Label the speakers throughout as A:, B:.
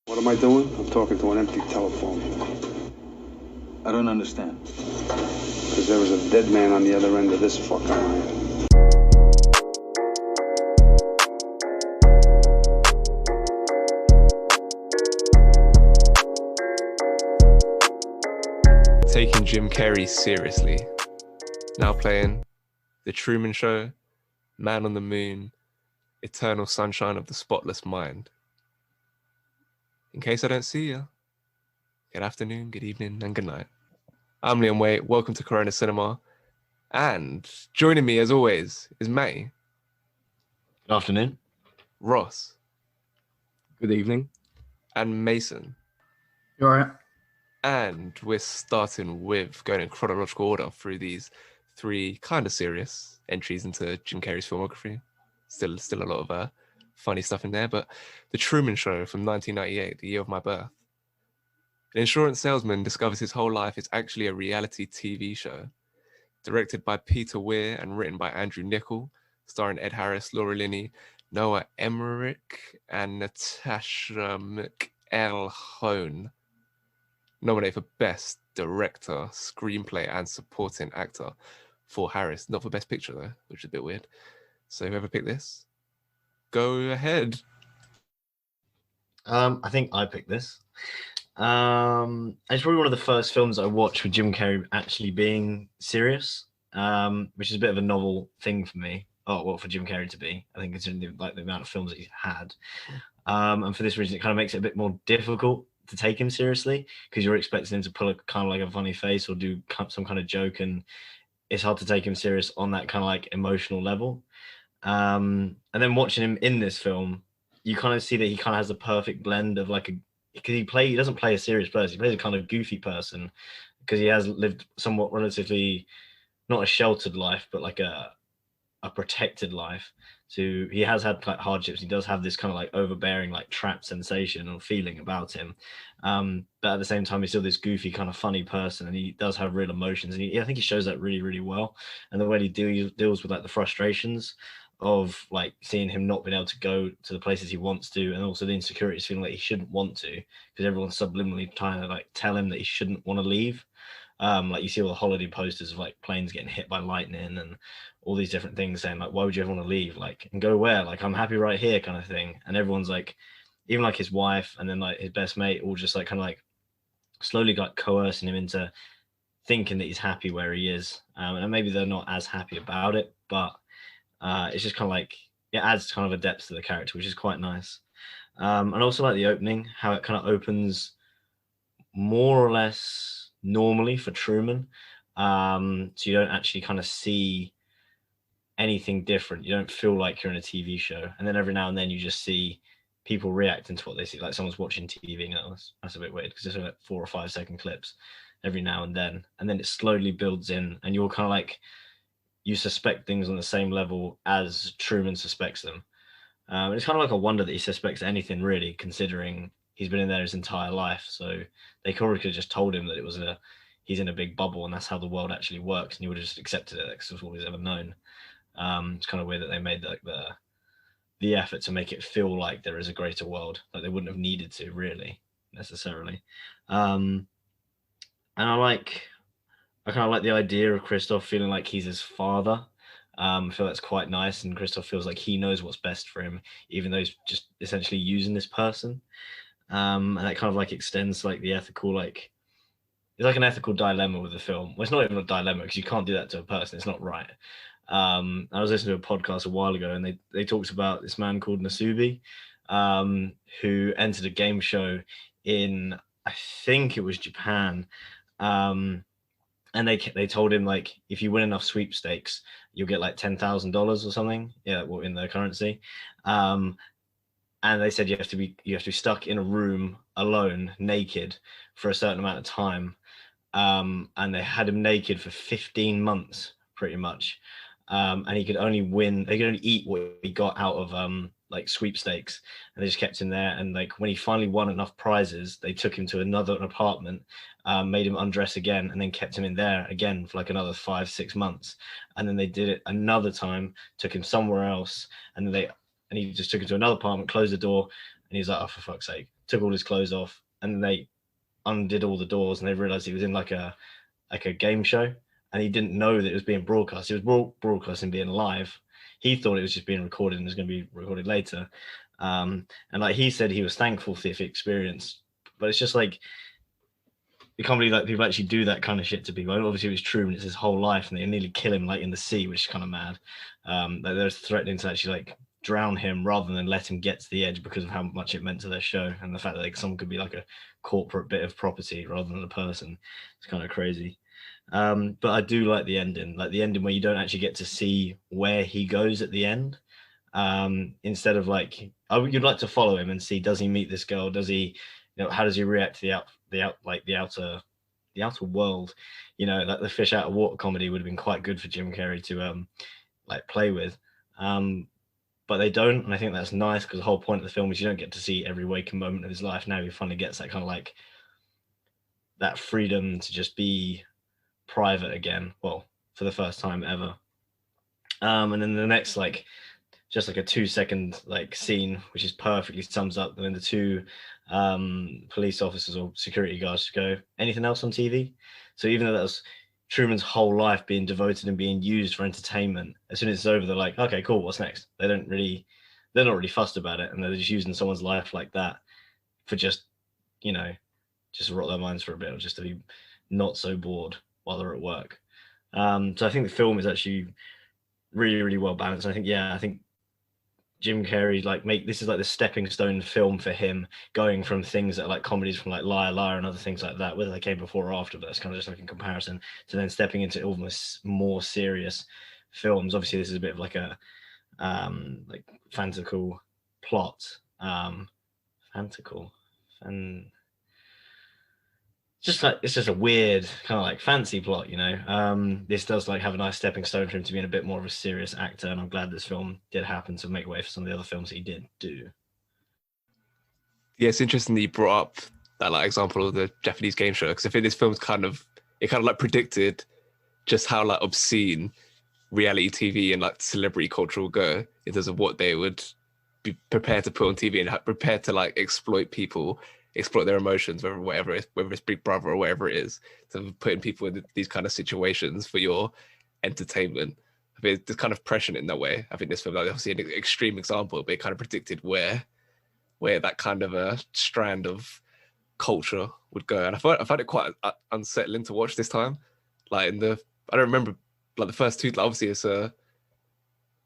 A: What am I doing? I'm talking to an empty telephone.
B: I don't understand.
A: Because there was a dead man on the other end of this fucking line.
C: Taking Jim Carrey seriously. Now playing The Truman Show, Man on the Moon, Eternal Sunshine of the Spotless Mind. In case I don't see you, good afternoon, good evening, and good night. I'm Liam Waite. Welcome to Corona Cinema. And joining me, as always, is May.
D: Good afternoon.
C: Ross.
E: Good evening.
C: And Mason.
E: You all right?
C: And we're starting with going in chronological order through these three kind of serious entries into Jim Carrey's filmography. Still a lot of funny stuff in there, but The Truman Show from 1998, the year of my birth. An insurance salesman discovers his whole life is actually a reality TV show. Directed by Peter Weir and written by Andrew Niccol, starring Ed Harris, Laura Linney, Noah Emmerich, and Natasha McElhone. Nominated for Best Director, Screenplay, and Supporting Actor for Harris. Not for Best Picture, though, which is a bit weird. So whoever picked this, go ahead.
D: I think I picked this. It's probably one of the first films I watched with Jim Carrey actually being serious, which is a bit of a novel thing for me. Oh, well, for Jim Carrey to be, I think, considering the amount of films that he's had. And for this reason, it kind of makes it a bit more difficult to take him seriously because you're expecting him to pull a kind of like a funny face or do some kind of joke, and it's hard to take him serious on that kind of like emotional level. And then watching him in this film, you kind of see that he kind of has the perfect blend of like because he doesn't play a serious person, he plays a kind of goofy person because he has lived somewhat relatively not a sheltered life, but like a protected life. So he has had like hardships. He does have this kind of like overbearing, like trapped sensation or feeling about him. But at the same time, he's still this goofy kind of funny person, and he does have real emotions. And I think he shows that really, really well. And the way he deals with like the frustrations of like seeing him not being able to go to the places he wants to, and also the insecurities, feeling like he shouldn't want to because everyone's subliminally trying to like tell him that he shouldn't want to leave. Like you see all the holiday posters of like planes getting hit by lightning and all these different things saying like, why would you ever want to leave? Like, and go where? Like, I'm happy right here kind of thing. And everyone's like, even like his wife and then like his best mate, all just like kind of like slowly like coercing him into thinking that he's happy where he is. And maybe they're not as happy about it, but it's just kind of like, it adds kind of a depth to the character, which is quite nice. And also like the opening, how it kind of opens more or less normally for Truman. So you don't actually kind of see anything different. You don't feel like you're in a TV show. And then every now and then you just see people reacting to what they see, like someone's watching TV. You know, that's a bit weird because there's like 4 or 5 second clips every now and then. And then it slowly builds in and you're kind of like, you suspect things on the same level as Truman suspects them. It's kind of like a wonder that he suspects anything really, considering he's been in there his entire life. So they probably could have just told him that it was he's in a big bubble and that's how the world actually works, and he would have just accepted it because it's all he's ever known. It's kind of weird that they made like the effort to make it feel like there is a greater world, like they wouldn't have needed to really necessarily. And I kind of like the idea of Christoph feeling like he's his father. I feel that's quite nice, and Christoph feels like he knows what's best for him, even though he's just essentially using this person. And that kind of like extends like the ethical, like it's like an ethical dilemma with the film. Well, it's not even a dilemma because you can't do that to a person. It's not right. I was listening to a podcast a while ago, and they talked about this man called Nasubi, who entered a game show in, I think it was Japan. And they told him like, if you win enough sweepstakes, you'll get like $10,000 or something. Yeah, well, in their currency. And they said you have to be stuck in a room alone, naked, for a certain amount of time. And they had him naked for 15 months, pretty much. And they could only eat what he got out of like sweepstakes, and they just kept him there. And like when he finally won enough prizes, they took him to another apartment, made him undress again, and then kept him in there again for like another 5-6 months. And then they did it another time, took him somewhere else, and he just took him to another apartment, closed the door, and he was like, oh, for fuck's sake, took all his clothes off, and they undid all the doors, and they realized he was in like a game show, and he didn't know that it was being broadcast. It was broadcasting being live. He thought it was just being recorded and was going to be recorded later. And like he said, he was thankful for the experience, but it's just like, you can't believe like people actually do that kind of shit to people. Obviously, it was true, and it's his whole life, and they nearly kill him like in the sea, which is kind of mad. Like they're threatening to actually like drown him rather than let him get to the edge because of how much it meant to their show, and the fact that like someone could be like a corporate bit of property rather than a person. It's kind of crazy. But I do like the ending where you don't actually get to see where he goes at the end. Instead of like, you'd like to follow him and see, does he meet this girl? Does he, how does he react to the outer world? Like the fish out of water comedy would have been quite good for Jim Carrey to like play with. But they don't, and I think that's nice, because the whole point of the film is you don't get to see every waking moment of his life. Now he finally gets that kind of like that freedom to just be private again, well, for the first time ever. And then the next, like, just like a 2-second like scene, which is perfectly sums up when the two police officers or security guards go, anything else on TV? So even though that was Truman's whole life being devoted and being used for entertainment, as soon as it's over, they're like, okay, cool, what's next? They're not really fussed about it, and they're just using someone's life like that for just rot their minds for a bit, or just to be not so bored while they're at work. So I think the film is actually really, really well balanced. I think Jim Carrey this is like the stepping stone film for him, going from things that are like comedies from like Liar Liar and other things like that, whether they came before or after, but that's kind of just like in comparison, to then stepping into almost more serious films. Obviously this is a bit of like a like fantastical plot, it's just a weird kind of like fancy plot, This does like have a nice stepping stone for him to being a bit more of a serious actor, and I'm glad this film did happen to make way for some of the other films he did do.
C: Yeah, it's interesting that you brought up that like example of the Japanese game show, because I think this film's kind of like predicted just how like obscene reality TV and like celebrity culture will go in terms of what they would be prepared to put on TV and prepared to like exploit people, exploit their emotions, whether it's Big Brother or whatever it is. So putting people in these kind of situations for your entertainment. I mean, there's kind of prescient in that way. I think this film, like, obviously an extreme example, but it kind of predicted where that kind of a strand of culture would go. And I found it quite unsettling to watch this time. Like I don't remember like the first two. Like obviously,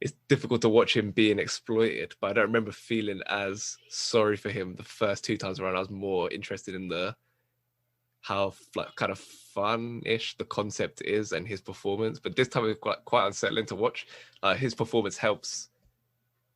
C: it's difficult to watch him being exploited, but I don't remember feeling as sorry for him the first two times around. I was more interested in how like kind of fun-ish the concept is and his performance. But this time it's quite unsettling to watch. His performance helps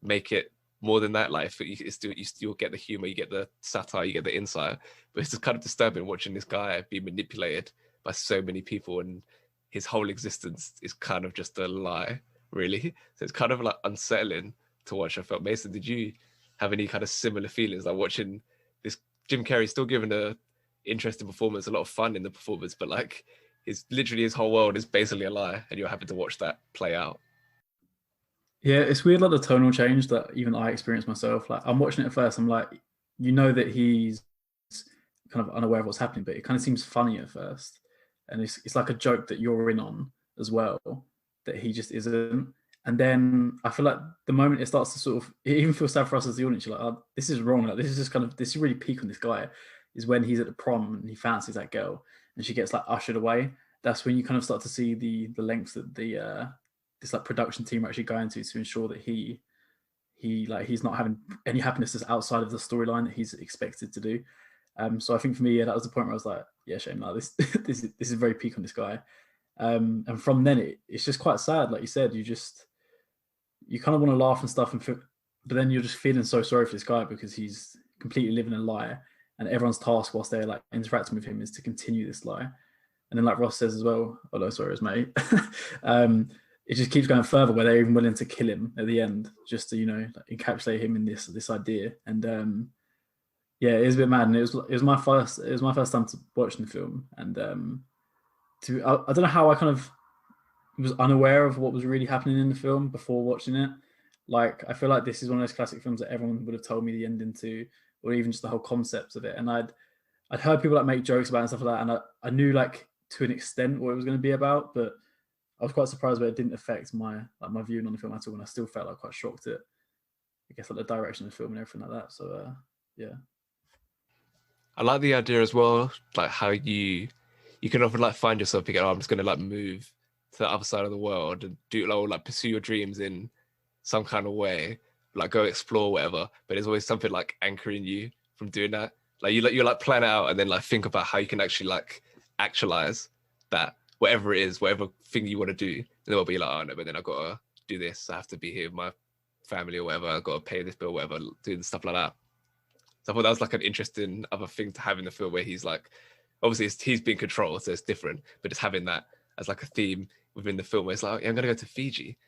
C: make it more than that. Like you'll get the humor, you get the satire, you get the insight. But it's just kind of disturbing watching this guy be manipulated by so many people, and his whole existence is kind of just a lie, really. So it's kind of like unsettling to watch. I felt. Mason, did you have any kind of similar feelings like watching this Jim Carrey still giving a interesting performance, a lot of fun in the performance, but like his whole world is basically a lie, and you're happy to watch that play out?
E: Yeah, it's weird, like the tonal change that even I experienced myself. Like I'm watching it at first, I'm like, that he's kind of unaware of what's happening, but it kind of seems funny at first, and it's like a joke that you're in on as well, that he just isn't. And then I feel like the moment it starts to sort of, it even feels sad for us as the audience. You're like, oh, this is wrong. Like this is really peak on this guy. Is when he's at the prom and he fancies that girl, and she gets like ushered away. That's when you kind of start to see the lengths that this like production team are actually going to ensure that he's not having any happiness that's outside of the storyline that he's expected to do. So I think for me, yeah, that was the point where I was like, yeah, shame, like this is very peak on this guy. And from then it's just quite sad. Like you said, you kind of want to laugh and stuff, but then you're just feeling so sorry for this guy because he's completely living a lie, and everyone's task whilst they're like interacting with him is to continue this lie. And then like Ross says as well, although sorry, it's mate, it just keeps going further where they're even willing to kill him at the end just to like encapsulate him in this idea. And yeah, it was a bit mad, and it was my first time to watching the film, and I don't know how I kind of was unaware of what was really happening in the film before watching it. Like I feel like this is one of those classic films that everyone would have told me the ending to or even just the whole concept of it. And I'd heard people like make jokes about it and stuff like that, and I knew like to an extent what it was going to be about, but I was quite surprised that it didn't affect my viewing on the film at all, and I still felt like quite shocked at, I guess, like the direction of the film and everything like that. So yeah.
C: I like the idea as well, like how you can often like find yourself thinking, oh, I'm just gonna like move to the other side of the world and do like pursue your dreams in some kind of way, like go explore whatever. But there's always something like anchoring you from doing that. Like you like plan out and then like think about how you can actually like actualize that, whatever it is, whatever thing you want to do. And then it'll be like, oh no, but then I've got to do this. I have to be here with my family or whatever. I've got to pay this bill, whatever, doing stuff like that. So I thought that was like an interesting other thing to have in the film, where he's like, obviously he's being controlled, so it's different, but just having that as like a theme within the film where it's like, yeah, I'm going to go to Fiji,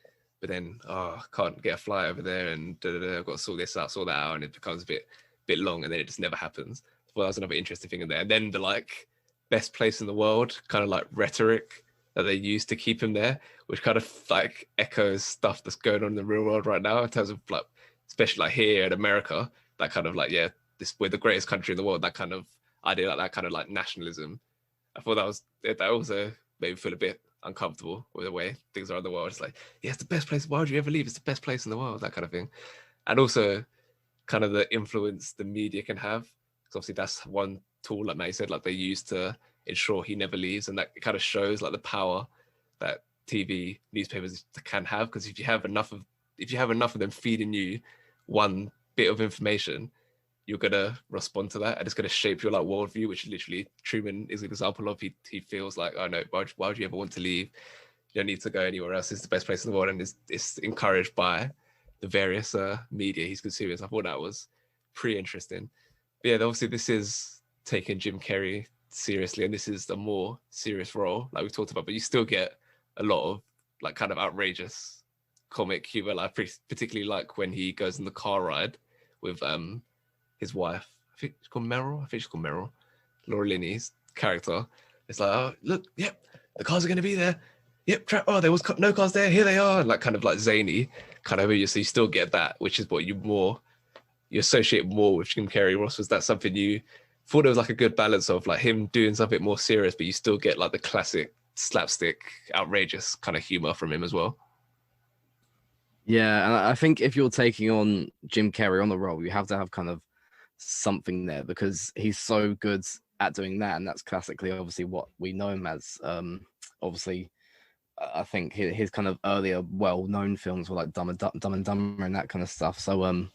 C: but then, oh, I can't get a flight over there, and I've got to sort this out, sort that out, and it becomes a bit long, and then it just never happens. Well, that was another interesting thing in there. And then the like best place in the world kind of like rhetoric that they use to keep him there, which kind of like echoes stuff that's going on in the real world right now in terms of like, especially like here in America, that kind of like, yeah, we're the greatest country in the world, that kind of idea, like that kind of like nationalism. I thought that also made me feel a bit uncomfortable with the way things are in the world. It's like, yeah, it's the best place. Why would you ever leave? It's the best place in the world, that kind of thing. And also kind of the influence the media can have. Because obviously that's one tool, like Matty said, like they use to ensure he never leaves. And that kind of shows like the power that TV newspapers can have. Because if you have enough of them feeding you one bit of information, you're gonna respond to that, and it's gonna shape your like worldview, which literally Truman is an example of. He feels like, oh no, why would you ever want to leave? You don't need to go anywhere else. It's the best place in the world, and it's encouraged by the various media he's consuming. So I thought that was pretty interesting. But yeah, obviously this is taking Jim Carrey seriously, and this is a more serious role, like we talked about. But you still get a lot of like kind of outrageous comic humor, like particularly like when he goes in the car ride with his wife, I think she's called Meryl, Laura Linney's character. It's like, oh, look, yep, the cars are going to be there. Yep, oh, there was no cars there. Here they are. And like kind of like zany kind of, so you still get that, which is what you associate more with Jim Carrey. Ross, was that something you thought there was like a good balance of like him doing something more serious, but you still get like the classic slapstick, outrageous kind of humor from him as well?
F: Yeah, and I think if you're taking on Jim Carrey on the role, you have to have kind of something there, because he's so good at doing that, and that's classically obviously what we know him as. Obviously, I think his kind of earlier well-known films were like Dumb and Dumber and that kind of stuff. So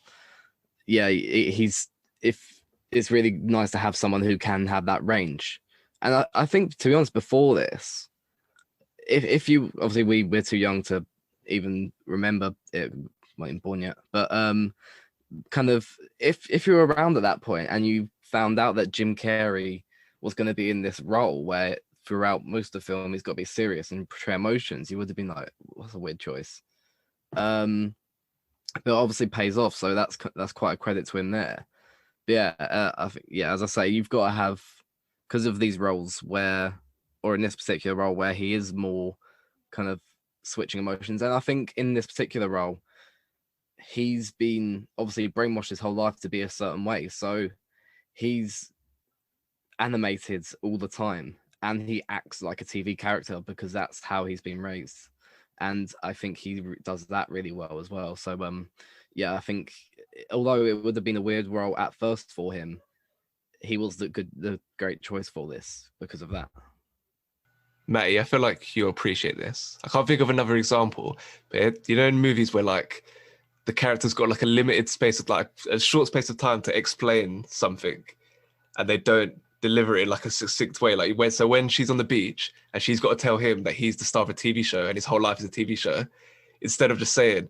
F: yeah, it's really nice to have someone who can have that range. And I think, to be honest, before this, if you obviously we're too young to even remember it, not even born yet, but kind of if you were around at that point and you found out that Jim Carrey was going to be in this role where throughout most of the film he's got to be serious and portray emotions, you would have been like, what's a weird choice. But obviously pays off, so that's quite a credit to him there. But yeah, I think, yeah, as I say, you've got to have, because of these roles where, or in this particular role where he is more kind of switching emotions, and I think in this particular role he's been obviously brainwashed his whole life to be a certain way, so he's animated all the time and he acts like a TV character because that's how he's been raised, and I think he does that really well as well. So yeah, I think although it would have been a weird role at first for him, he was the great choice for this because of that.
C: Matty, I feel like you'll appreciate this. I can't think of another example, but you know, in movies where like the character's got like a limited space of like a short space of time to explain something, and they don't deliver it in like a succinct way. Like when she's on the beach and she's got to tell him that he's the star of a TV show and his whole life is a TV show, instead of just saying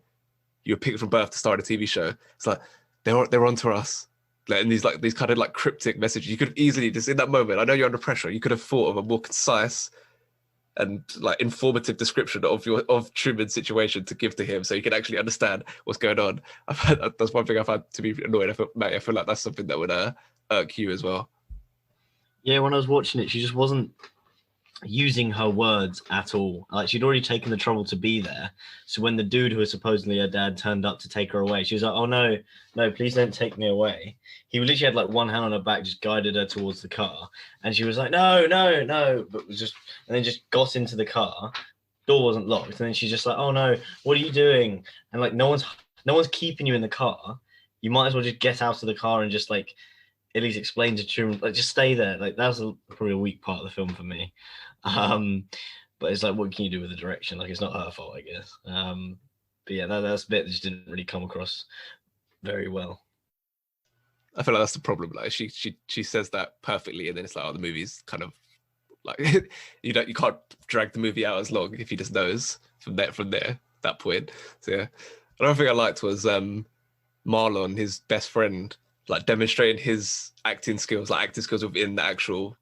C: you're picked from birth to star in a TV show, it's like they're onto us. Like, and these kind of like cryptic messages. You could have easily just in that moment, I know you're under pressure, you could have thought of a more concise and like informative description of Truman's situation to give to him, so you can actually understand what's going on. That's one thing I've had to be annoyed. I feel like that's something that would irk you as well.
D: Yeah, when I was watching it, she just wasn't using her words at all. Like, she'd already taken the trouble to be there. So when the dude who was supposedly her dad turned up to take her away, she was like, "Oh no, no, please don't take me away." He literally had like one hand on her back, just guided her towards the car, and she was like, "No, no, no," but was just, and then just got into the car. Door wasn't locked, and then she's just like, "Oh no, what are you doing?" And like, no one's keeping you in the car. You might as well just get out of the car and just like at least explain to Truman, like, just stay there. Like, that was probably a weak part of the film for me. But it's like, what can you do with the direction? Like, it's not her fault, I guess. But yeah, that's a bit that just didn't really come across very well.
C: I feel like that's the problem. Like she says that perfectly, and then it's like, oh, the movie's kind of like you can't drag the movie out as long if he just knows from there that point. So yeah, another thing I liked was Marlon, his best friend, like demonstrating his acting skills within the actual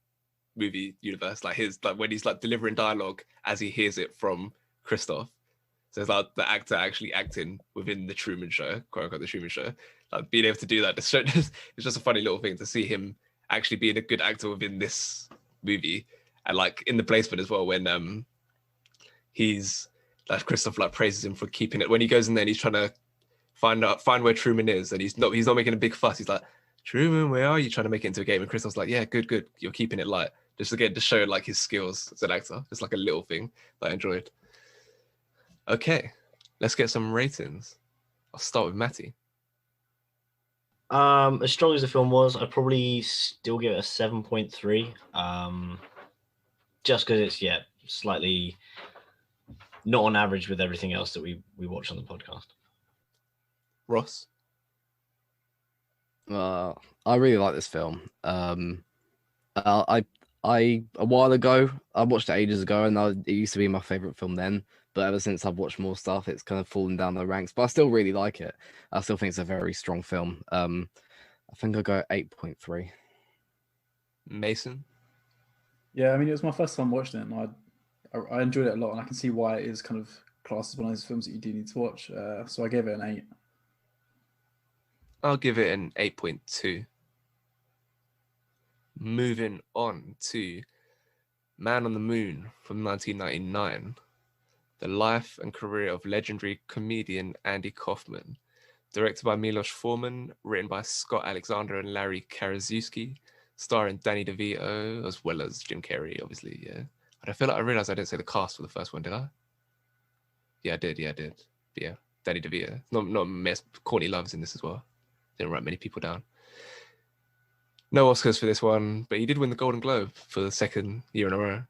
C: movie universe, like when he's like delivering dialogue as he hears it from Christoph. So it's like the actor actually acting within the Truman Show, quote unquote, the Truman Show. Like being able to do that, it's just a funny little thing to see him actually being a good actor within this movie, and like in the placement as well when he's like Christoph like praises him for keeping it when he goes in there and he's trying to find where Truman is, and he's not making a big fuss. He's like, "Truman, where are you?" Trying to make it into a game, and Christoph's like, "Yeah, good, you're keeping it light." Just again to show like his skills as an actor. It's like a little thing that I enjoyed. Okay, let's get some ratings. I'll start with Matty.
D: As strong as the film was, I'd probably still give it a 7.3. Just because it's slightly not on average with everything else that we watch on the podcast.
C: Ross.
F: I really like this film. I a while ago, I watched it ages ago, and it used to be my favorite film then. But ever since I've watched more stuff, it's kind of fallen down the ranks. But I still really like it. I still think it's a very strong film. I think I'll go 8.3.
C: Mason.
E: Yeah, I mean, it was my first time watching it, and I enjoyed it a lot, and I can see why it is kind of classed as one of those films that you do need to watch. So I gave it an 8.
C: I'll give it an 8.2. Moving on to Man on the Moon from 1999, the life and career of legendary comedian Andy Kaufman, directed by Milos Forman, written by Scott Alexander and Larry Karaszewski, starring Danny DeVito as well as Jim Carrey, obviously. Yeah, but I feel like I realized I didn't say the cast for the first one, did I? Yeah, I did. But yeah, Danny DeVito. Not a mess. Courtney Love's in this as well. Didn't write many people down. No Oscars for this one, but he did win the Golden Globe for the second year in a row.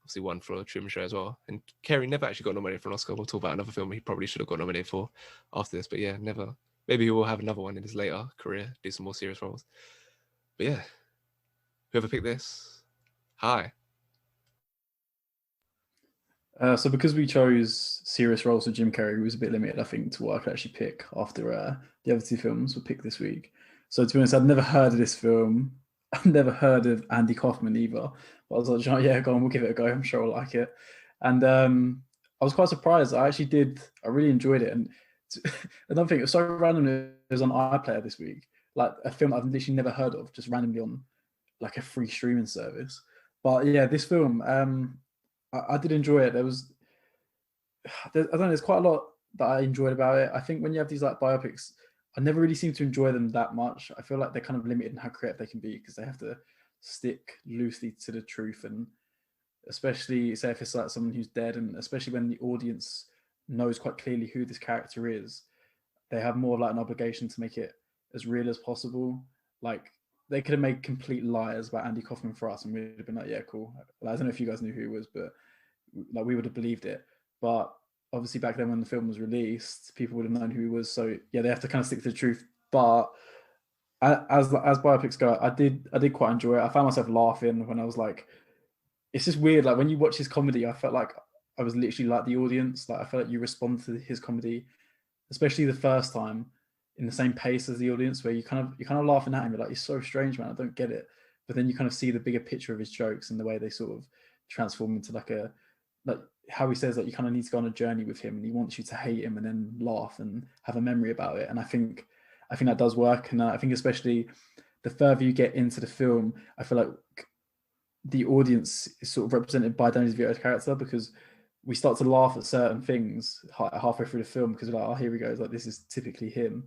C: Obviously won for a Truman Show as well. And Carrey never actually got nominated for an Oscar. We'll talk about another film he probably should have got nominated for after this, but yeah, never. Maybe he will have another one in his later career, do some more serious roles. But yeah, whoever picked this, hi.
E: So because we chose serious roles with Jim Carrey, we was a bit limited, I think, to what I could actually pick after the other two films were picked this week. So to be honest, I'd never heard of this film. I've never heard of Andy Kaufman either. But I was like, oh, yeah, go on, we'll give it a go. I'm sure I'll like it. And I was quite surprised. I really enjoyed it. And another thing, it was so random, it was on iPlayer this week. Like a film I've literally never heard of, just randomly on like a free streaming service. But yeah, this film, I did enjoy it. I don't know, there's quite a lot that I enjoyed about it. I think when you have these like biopics, I never really seem to enjoy them that much. I feel like they're kind of limited in how creative they can be because they have to stick loosely to the truth, and especially say if it's like someone who's dead, and especially when the audience knows quite clearly who this character is, they have more of like an obligation to make it as real as possible. Like they could have made complete liars about Andy Kaufman for us, and we'd have been like, yeah, cool. Like, I don't know if you guys knew who he was, but like we would have believed it. But obviously back then when the film was released, people would have known who he was. So yeah, they have to kind of stick to the truth. But as biopics go, I did quite enjoy it. I found myself laughing when I was like, it's just weird. Like when you watch his comedy, I felt like I was literally like the audience. Like I felt like you respond to his comedy, especially the first time, in the same pace as the audience, where you're kind of laughing at him. You're like, he's so strange, man. I don't get it. But then you kind of see the bigger picture of his jokes and the way they sort of transform into like how he says that you kind of need to go on a journey with him, and he wants you to hate him and then laugh and have a memory about it. And I think that does work. And I think especially the further you get into the film, I feel like the audience is sort of represented by Danny DeVito's character, because we start to laugh at certain things halfway through the film because we're like, oh, here we go. It's like, this is typically him.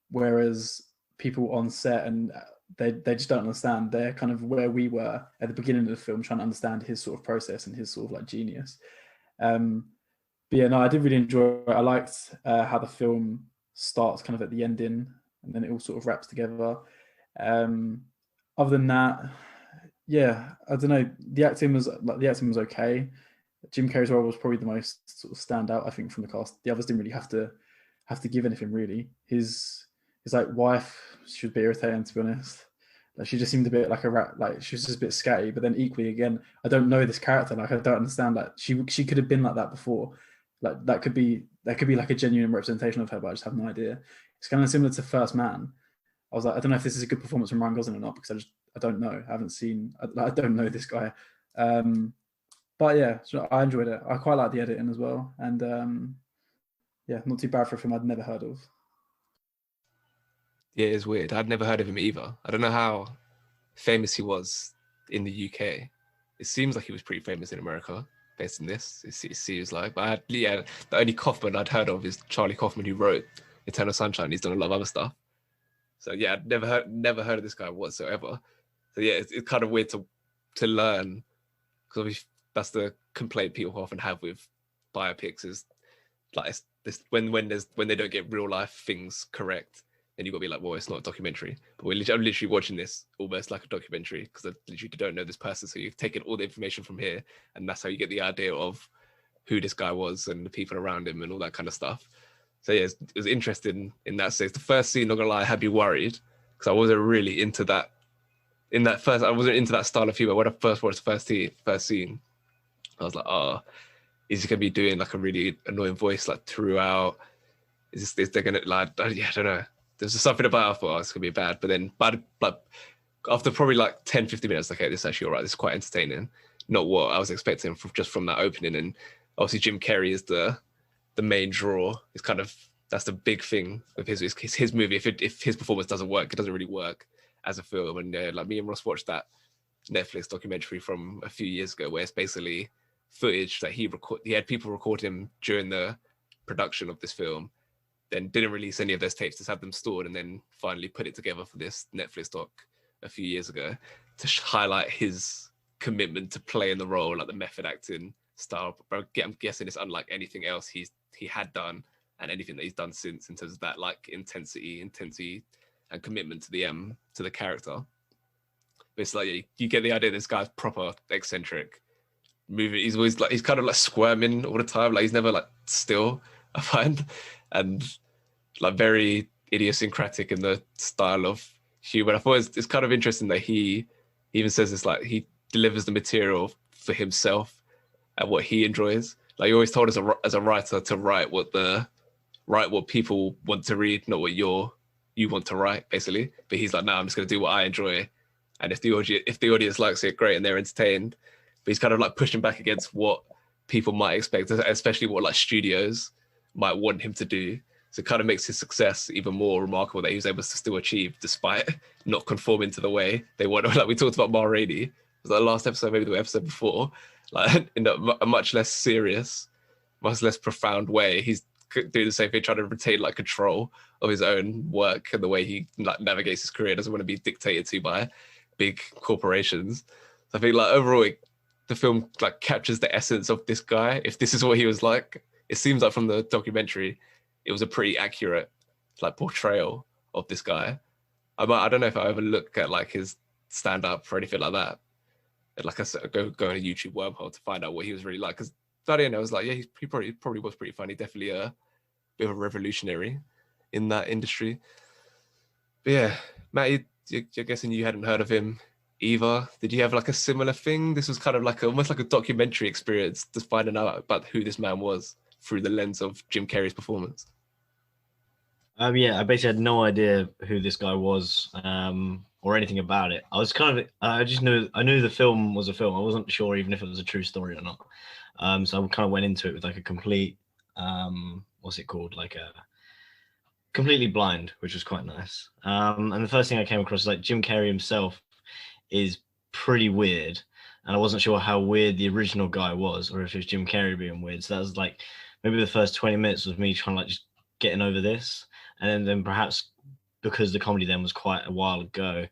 E: Whereas people on set, and they just don't understand. They're kind of where we were at the beginning of the film, trying to understand his sort of process and his sort of like genius. But yeah, no, I did really enjoy it. I liked how the film starts kind of at the ending, and then it all sort of wraps together. Other than that, yeah, I don't know. The acting was okay. Jim Carrey's role was probably the most sort of standout, I think, from the cast. The others didn't really have to give anything really. His like wife should be irritating, to be honest. Like, she just seemed a bit like a rat. Like, she was just a bit scatty. But then equally, again, I don't know this character. Like, I don't understand. Like, she could have been like that before. Like, that could be like a genuine representation of her, but I just have no idea. It's kind of similar to First Man. I was like, I don't know if this is a good performance from Ryan Gosling or not, because I don't know. I don't know this guy. But yeah, so I enjoyed it. I quite like the editing as well, and yeah, not too bad for a film I'd never heard of.
C: Yeah, it's weird. I'd never heard of him either. I don't know how famous he was in the UK. It seems like he was pretty famous in America, based on this. It seems like. But the only Kaufman I'd heard of is Charlie Kaufman, who wrote Eternal Sunshine. He's done a lot of other stuff. So yeah, I'd never heard of this guy whatsoever. So yeah, it's kind of weird to learn, because obviously that's the complaint people often have with biopics, is like this when they don't get real life things correct, then you've got to be like, well, it's not a documentary. But I'm literally watching this almost like a documentary, because I literally don't know this person. So you've taken all the information from here, and that's how you get the idea of who this guy was and the people around him and all that kind of stuff. So yeah, it was interesting in that sense. The first scene, not gonna lie, I had me worried, because I wasn't really into that. I wasn't into that style of humor. When I first watched the first scene, I was like, oh, is he gonna be doing like a really annoying voice like throughout? Is they gonna like? Yeah, I don't know. There's just something about it. I thought, oh, it's gonna be bad. But then, after probably like 10, 15 minutes, okay, this is actually all right. This is quite entertaining. Not what I was expecting from that opening. And obviously, Jim Carrey is the main draw. It's kind of, that's the big thing of his movie. If his performance doesn't work, it doesn't really work as a film. And like me and Ross watched that Netflix documentary from a few years ago, where it's basically footage that he had people record him during the production of this film, then didn't release any of those tapes, just had them stored, and then finally put it together for this Netflix doc a few years ago to highlight his commitment to playing the role, like the method acting style. But I'm guessing it's unlike anything else he had done, and anything that he's done since, in terms of that like intensity and commitment to the character. But it's like, you get the idea this guy's proper eccentric. He's always like, he's kind of like squirming all the time. Like, he's never like still, I find, and like very idiosyncratic in the style of humor. I thought it's kind of interesting that he even says this, like, he delivers the material for himself and what he enjoys. Like, he always told us as a writer to write what people want to read, not what you want to write, basically. But he's like, no, I'm just going to do what I enjoy. And if the audience likes it, great, and they're entertained. But he's kind of like pushing back against what people might expect, especially what like studios might want him to do. So it kind of makes his success even more remarkable, that he was able to still achieve despite not conforming to the way they want. Like we talked about Ma Rainey, was that the last episode, maybe the episode before, like in a much less serious, much less profound way. He's doing the same thing, trying to retain like control of his own work and the way he like navigates his career. Doesn't want to be dictated to by big corporations. So I think like overall, the film like captures the essence of this guy. If this is what he was like, it seems like from the documentary, it was a pretty accurate like portrayal of this guy. I don't know if I ever look at like his stand-up or anything like that. And like I said, go on a YouTube wormhole to find out what he was really like. Because by the end, I was like, yeah, he probably was pretty funny. Definitely a bit of a revolutionary in that industry. But yeah, Matt, you're guessing you hadn't heard of him either. Did you have like a similar thing? This was kind of like almost like a documentary experience, just finding out about who this man was through the lens of Jim Carrey's performance.
D: Yeah, I basically had no idea who this guy was, or anything about it. I knew the film was a film. I wasn't sure even if it was a true story or not. So I kind of went into it with like a complete, what's it called? Like a completely blind, which was quite nice. And the first thing I came across is like Jim Carrey himself is pretty weird. and I wasn't sure how weird the original guy was, or if it was Jim Carrey being weird. So that was like maybe the first 20 minutes was me trying to like just getting over this, and then perhaps because the comedy then was quite a while ago,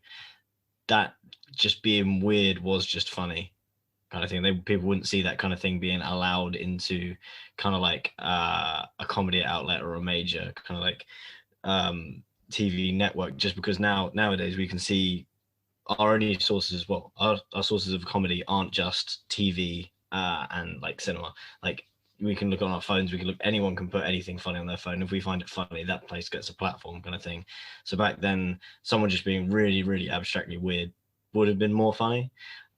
D: that just being weird was just funny kind of thing. People wouldn't see that kind of thing being allowed into kind of like a comedy outlet or a major kind of like TV network, just because nowadays we can see our only sources, well, our sources of comedy aren't just TV and like cinema. Like we can look on our phones, anyone can put anything funny on their phone. If we find it funny, that place gets a platform kind of thing. So back then, someone just being really, really abstractly weird would have been more funny.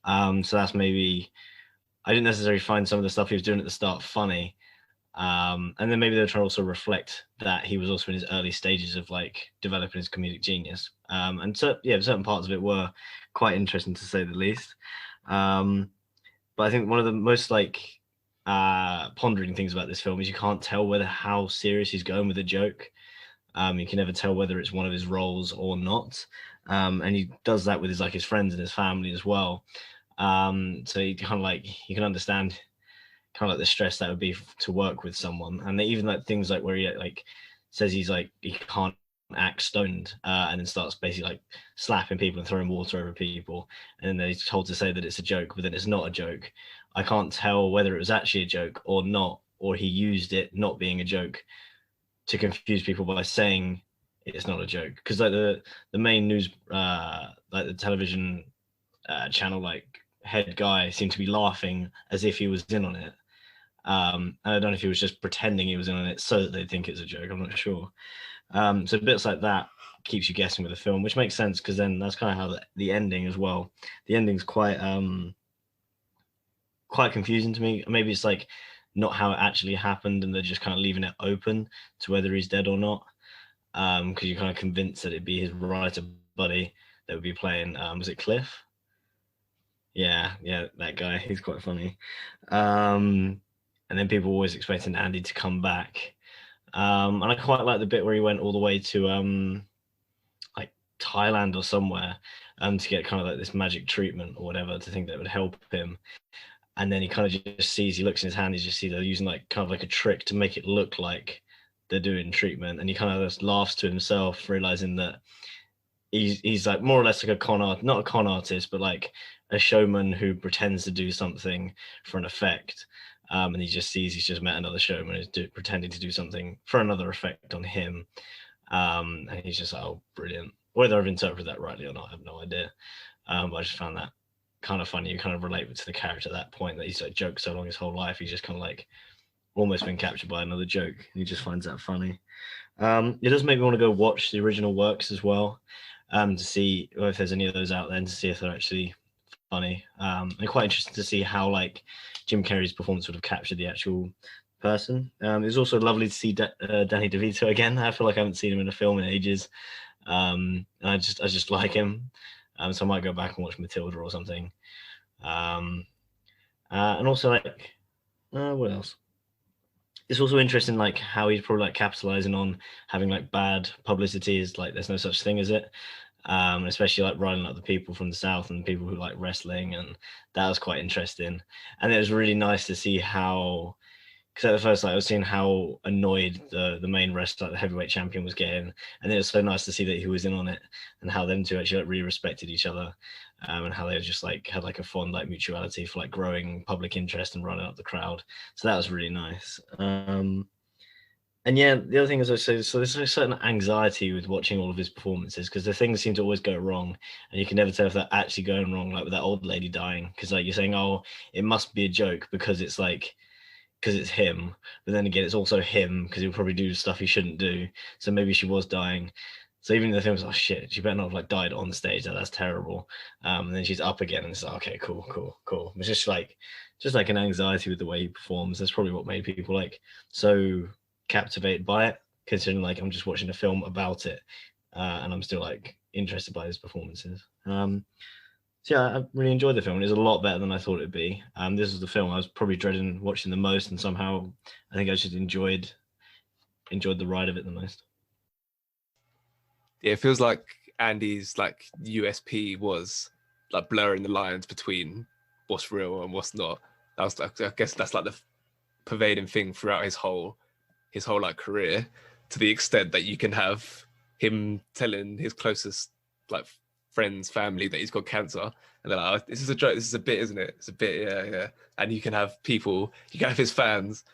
D: So that's maybe, I didn't necessarily find some of the stuff he was doing at the start funny. And then maybe they were trying to also reflect that he was also in his early stages of like developing his comedic genius. And so, yeah, certain parts of it were quite interesting to say the least. But I think one of the most like pondering things about this film is you can't tell how serious he's going with a joke. You can never tell whether it's one of his roles or not. And he does that with his friends and his family as well. So you can understand kind of like the stress that would be to work with someone. And they even like things like where he like says he can't act stoned, and then starts basically like slapping people and throwing water over people, and then he's told to say that it's a joke, but then it's not a joke. I can't tell whether it was actually a joke or not, or he used it not being a joke to confuse people by saying it's not a joke. Because like the main news, like the television channel, like head guy seemed to be laughing as if he was in on it. And I don't know if he was just pretending he was in on it so that they'd think it's a joke. I'm not sure. So bits like that keeps you guessing with the film, which makes sense because then that's kind of how the ending as well. The ending's quite confusing to me. Maybe it's like not how it actually happened, and they're just kind of leaving it open to whether he's dead or not. Because you're kind of convinced that it'd be his writer buddy that would be playing. Was it Cliff? Yeah, that guy. He's quite funny. And then people were always expecting Andy to come back. And I quite like the bit where he went all the way to like Thailand or somewhere to get kind of like this magic treatment or whatever, to think that would help him. And then he kind of just sees, he looks in his hand, he just sees they're using like kind of like a trick to make it look like they're doing treatment. And he kind of just laughs to himself, realizing that he's like more or less like not a con artist, but like a showman who pretends to do something for an effect. And he just sees he's just met another showman who's pretending to do something for another effect on him. And he's just like, oh, brilliant. Whether I've interpreted that rightly or not, I have no idea. But I just found that kind of funny. You kind of relate to the character at that point, that he's like joked so long his whole life. He's just kind of like almost been captured by another joke. And he just finds that funny. It does make me want to go watch the original works as well, to see if there's any of those out there and to see if they're actually funny. I'm quite interested to see how like Jim Carrey's performance would have captured the actual person. It was also lovely to see Danny DeVito again. I feel like I haven't seen him in a film in ages. And I just like him. So I might go back and watch Matilda or something. And also like what else? It's also interesting like how he's probably like capitalizing on having like bad publicity. Is like there's no such thing as it. Especially like riling up the people from the South and people who like wrestling, and that was quite interesting. And it was really nice to see how, because at the first like, I was seeing how annoyed the main wrestler, the heavyweight champion, was getting, and it was so nice to see that he was in on it, and how them two actually like really respected each other, and how they just like had like a fond like mutuality for like growing public interest and running up the crowd. So that was really nice. And yeah, the other thing is also, so there's a certain anxiety with watching all of his performances, because the things seem to always go wrong, and you can never tell if they're actually going wrong, like with that old lady dying, because like you're saying, oh, it must be a joke because it's him, but then again, it's also him because he'll probably do stuff he shouldn't do, so maybe she was dying. So even the thing was, oh shit, she better not have like died on stage. That's terrible. And then she's up again, and it's like, okay, cool. It's just like an anxiety with the way he performs. That's probably what made people like so captivated by it, considering like I'm just watching a film about it, and I'm still like interested by his performances. So yeah, I really enjoyed the film. It was a lot better than I thought it'd be. This was the film I was probably dreading watching the most, and somehow I think I just enjoyed the ride of it the most.
C: Yeah, it feels like Andy's like USP was like blurring the lines between what's real and what's not. That was like, I guess that's like the pervading thing throughout his whole like career, to the extent that you can have him telling his closest like friends, family that he's got cancer, and they're like, oh, this is a joke, this is a bit, isn't it? It's a bit, yeah. And you can have his fans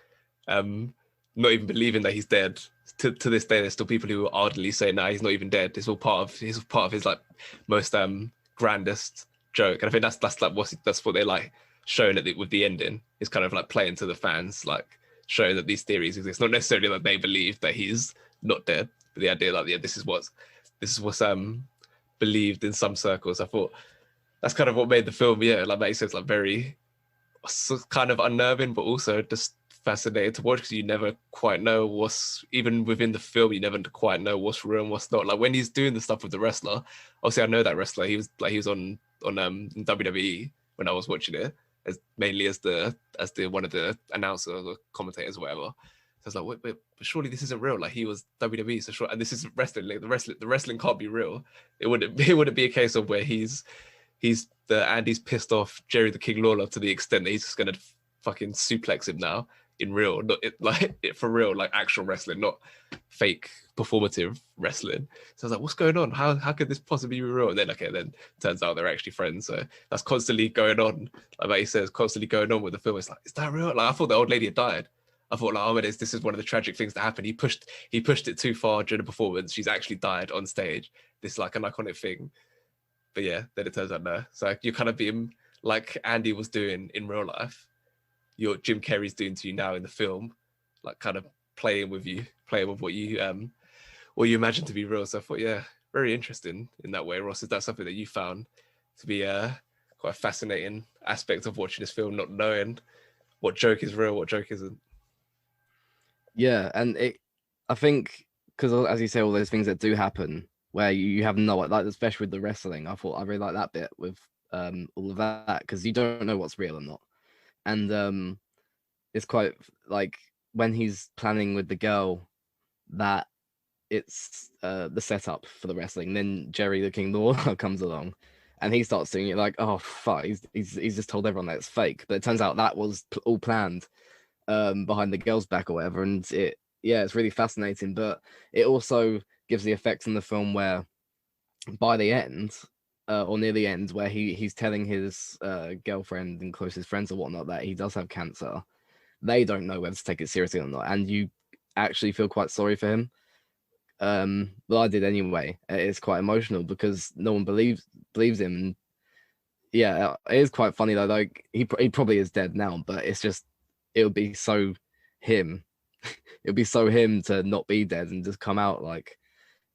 C: not even believing that he's dead. To this day, there's still people who ardently say, "Nah, he's not even dead. It's all part of his like most grandest joke." And I think that's like that's what they like showing it with the ending. Is kind of like playing to the fans, like showing that these theories exist. Not necessarily that they believe that he's not dead, but the idea like, yeah, this is what's believed in some circles. I thought that's kind of what made the film, yeah, like Matt says, like very kind of unnerving, but also just fascinating to watch, because you never quite know even within the film, you never quite know what's real and what's not. Like when he's doing the stuff with the wrestler, obviously I know that wrestler, he was on WWE when I was watching it, as mainly as the one of the announcers or commentators or whatever. So I was like, wait, but surely this isn't real. Like he was WWE, so sure, and this is wrestling. Like the wrestling can't be real. It wouldn't be a case of where Andy's pissed off Jerry the King Lawler to the extent that he's just gonna fucking suplex him now in real, not it for real, like actual wrestling, not fake performative wrestling. So I was like, what's going on? How could this possibly be real? And then turns out they're actually friends. So that's constantly going on. Like he says, constantly going on with the film. It's like, is that real? Like I thought the old lady had died. I thought, like, oh, this is one of the tragic things that happened. He pushed it too far during the performance. She's actually died on stage. This is like an iconic thing. But yeah, then it turns out no. So you're kind of being like Andy was doing in real life. Jim Carrey's doing to you now in the film, like kind of playing with what you imagine to be real. So I thought, yeah, very interesting in that way. Ross, is that something that you found to be quite a fascinating aspect of watching this film, not knowing what joke is real, what joke isn't?
F: Yeah, and I think because as you say, all those things that do happen where you have no, like especially with the wrestling, I thought I really like that bit with all of that, because you don't know what's real or not. And it's quite like when he's planning with the girl that it's the setup for the wrestling, then Jerry the King Lawler comes along and he starts doing it, like, oh fuck, he's just told everyone that it's fake, but it turns out that was all planned behind the girl's back or whatever. And it's really fascinating, but it also gives the effects in the film where by the end or near the end, where he's telling his girlfriend and closest friends or whatnot that he does have cancer. They don't know whether to take it seriously or not, and you actually feel quite sorry for him. But I did anyway. It's quite emotional because no one believes him. And yeah, it is quite funny though. Like he probably is dead now, but it's just, it would be so him. It would be so him to not be dead and just come out like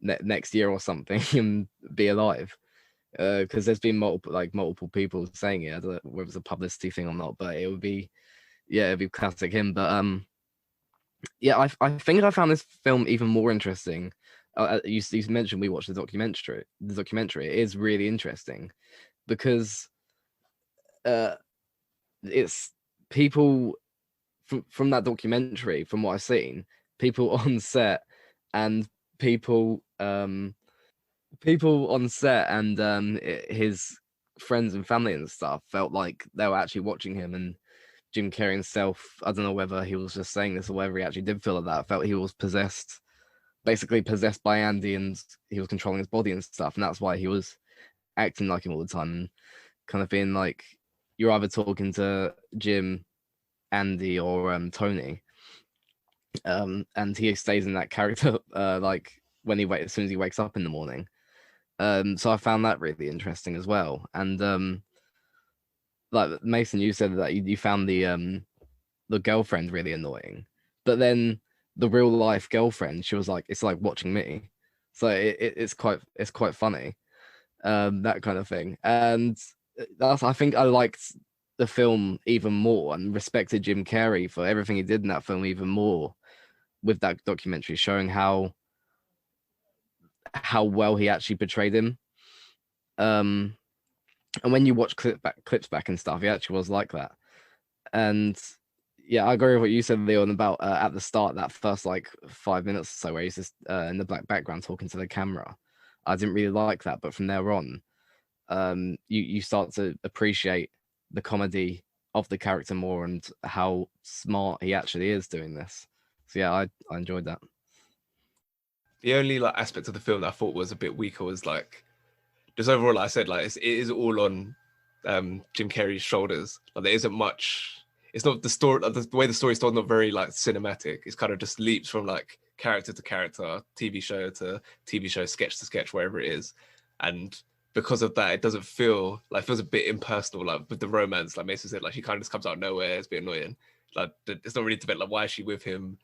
F: next year or something and be alive. Because there's been multiple people saying it. I don't know whether it's a publicity thing or not, but it'd be classic him. But yeah, I think I found this film even more interesting. You mentioned we watched the documentary. The documentary is really interesting because it's people from that documentary, from what I've seen, people on set and people on set and his friends and family and stuff felt like they were actually watching him. And Jim Carrey himself, I don't know whether he was just saying this or whether he actually did feel like that, felt he was basically possessed by Andy, and he was controlling his body and stuff, and that's why he was acting like him all the time and kind of being like, you're either talking to Jim, Andy, or Tony. And he stays in that character like when as soon as he wakes up in the morning. So I found that really interesting as well. And like Mason, you said that you found the girlfriend really annoying, but then the real life girlfriend, she was like, it's like watching me. So it's quite funny, that kind of thing. And I think I liked the film even more and respected Jim Carrey for everything he did in that film even more with that documentary, showing how well he actually portrayed him. And when you watch clips back and stuff, he actually was like that. And yeah, I agree with what you said, Leon, about at the start, that first like 5 minutes or so where he's just in the black background talking to the camera. I didn't really like that, but from there on, you start to appreciate the comedy of the character more and how smart he actually is doing this. So yeah, I enjoyed that.
C: The only like aspect of the film that I thought was a bit weaker was like just overall, like I said, like it is all on Jim Carrey's shoulders. Like there isn't much. It's not the story. The way the story's told, not very like cinematic. It's kind of just leaps from like character to character, TV show to TV show, sketch to sketch, wherever it is, and because of that, it doesn't feel like, it feels a bit impersonal. Like with the romance, like Mason said, like she kind of just comes out of nowhere. It's a bit annoying. Like it's not really developed. Like why is she with him?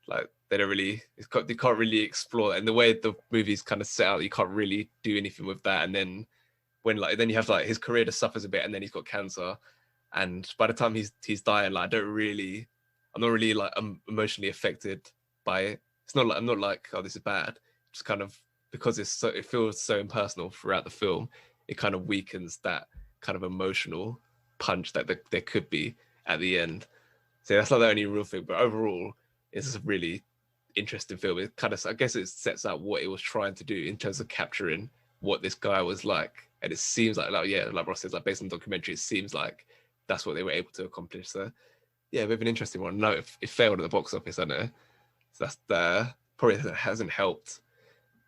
C: Like they don't really, they can't really explore it. And the way the movie's kind of set out, you can't really do anything with that. And then when like then you have like his career just suffers a bit, and then he's got cancer, and by the time he's dying, like I'm not really like emotionally affected by it. It's not like I'm not like, oh, this is bad. Just kind of because it feels so impersonal throughout the film, it kind of weakens that kind of emotional punch that there could be at the end. So that's not the only real thing, but overall, it's a really interesting film. It kind of, I guess, it sets out what it was trying to do in terms of capturing what this guy was like, and it seems like Ross says, like based on the documentary, it seems like that's what they were able to accomplish. So yeah, a bit of an interesting one. No, it failed at the box office, I know. So that's probably hasn't helped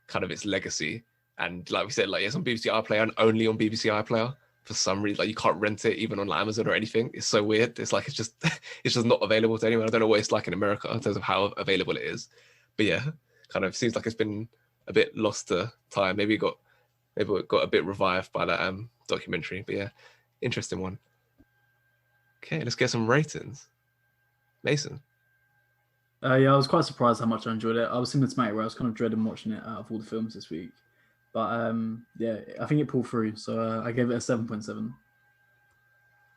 C: kind of its legacy. And like we said, like it's on BBC iPlayer and only on BBC iPlayer for some reason. Like you can't rent it even on like Amazon or anything. It's so weird. It's like it's just not available to anyone. I don't know what it's like in America in terms of how available it is. But yeah, kind of seems like it's been a bit lost to time. Maybe it got a bit revived by that documentary. But yeah, interesting one. Okay, let's get some ratings. Mason.
E: Yeah, I was quite surprised how much I enjoyed it. I was similar to Mate, where I was kind of dreading watching it out of all the films this week. But yeah, I think it pulled through. So I gave it a 7.7.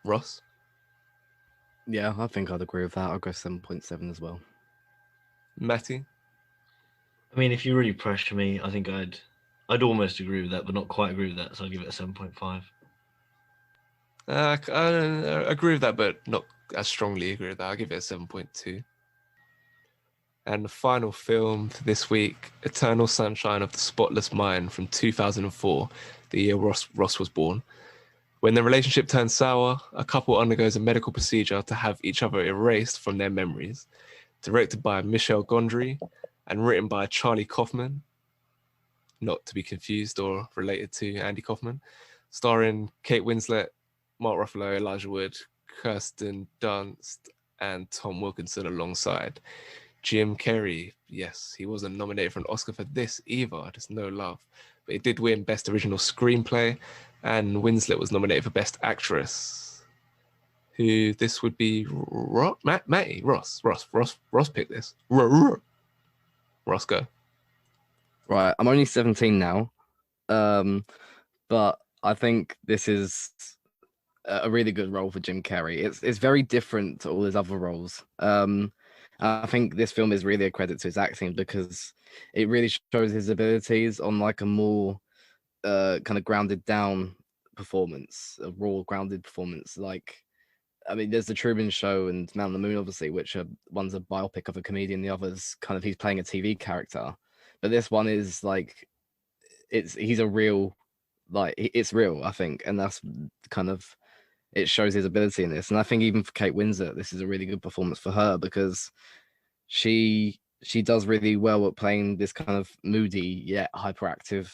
C: Ross?
F: Yeah, I think I'd agree with that. I'll go 7.7 as well.
C: Matty?
D: I mean, if you really pressure me, I think I'd almost agree with that, but not quite agree with that. So I'll give it a 7.5.
C: I agree with that, but not as strongly agree with that. I'll give it a 7.2. And the final film for this week, Eternal Sunshine of the Spotless Mind from 2004, the year Ross was born. When their relationship turns sour, a couple undergoes a medical procedure to have each other erased from their memories. Directed by Michel Gondry and written by Charlie Kaufman, not to be confused or related to Andy Kaufman, starring Kate Winslet, Mark Ruffalo, Elijah Wood, Kirsten Dunst, and Tom Wilkinson alongside. Jim Carrey, yes, he wasn't nominated for an Oscar for this either, just no love. But he did win Best Original Screenplay, and Winslet was nominated for Best Actress. Who this would be Matty, Ross picked this. Ross, go.
F: Right, I'm only 17 now, but I think this is a really good role for Jim Carrey. It's very different to all his other roles. I think this film is really a credit to his acting because it really shows his abilities on like a more kind of grounded down performance, a raw, grounded performance. Like, I mean, there's the Truman Show and Man on the Moon, obviously, which are one's a biopic of a comedian, the other's kind of he's playing a TV character. But this one is like, he's a real, like it's real, I think, and that's kind of it shows his ability in this. And I think even for Kate Winslet, this is a really good performance for her because she does really well at playing this kind of moody yet hyperactive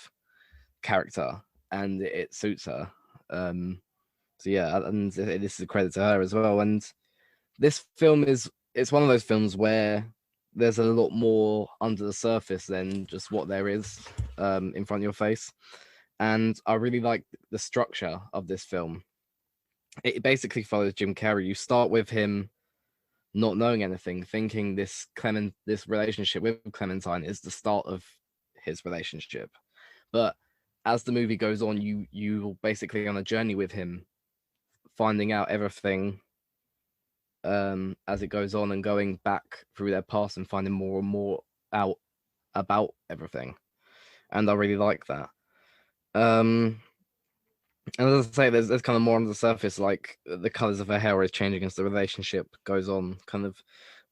F: character, and it suits her. So yeah, and this is a credit to her as well. And this film it's one of those films where there's a lot more under the surface than just what there is in front of your face. And I really like the structure of this film. It basically follows Jim Carrey. You start with him not knowing anything, thinking this relationship with Clementine is the start of his relationship. But as the movie goes on, you basically on a journey with him, finding out everything as it goes on and going back through their past and finding more and more out about everything. And I really like that. And as I say, there's kind of more on the surface, like the colors of her hair is changing as the relationship goes on, kind of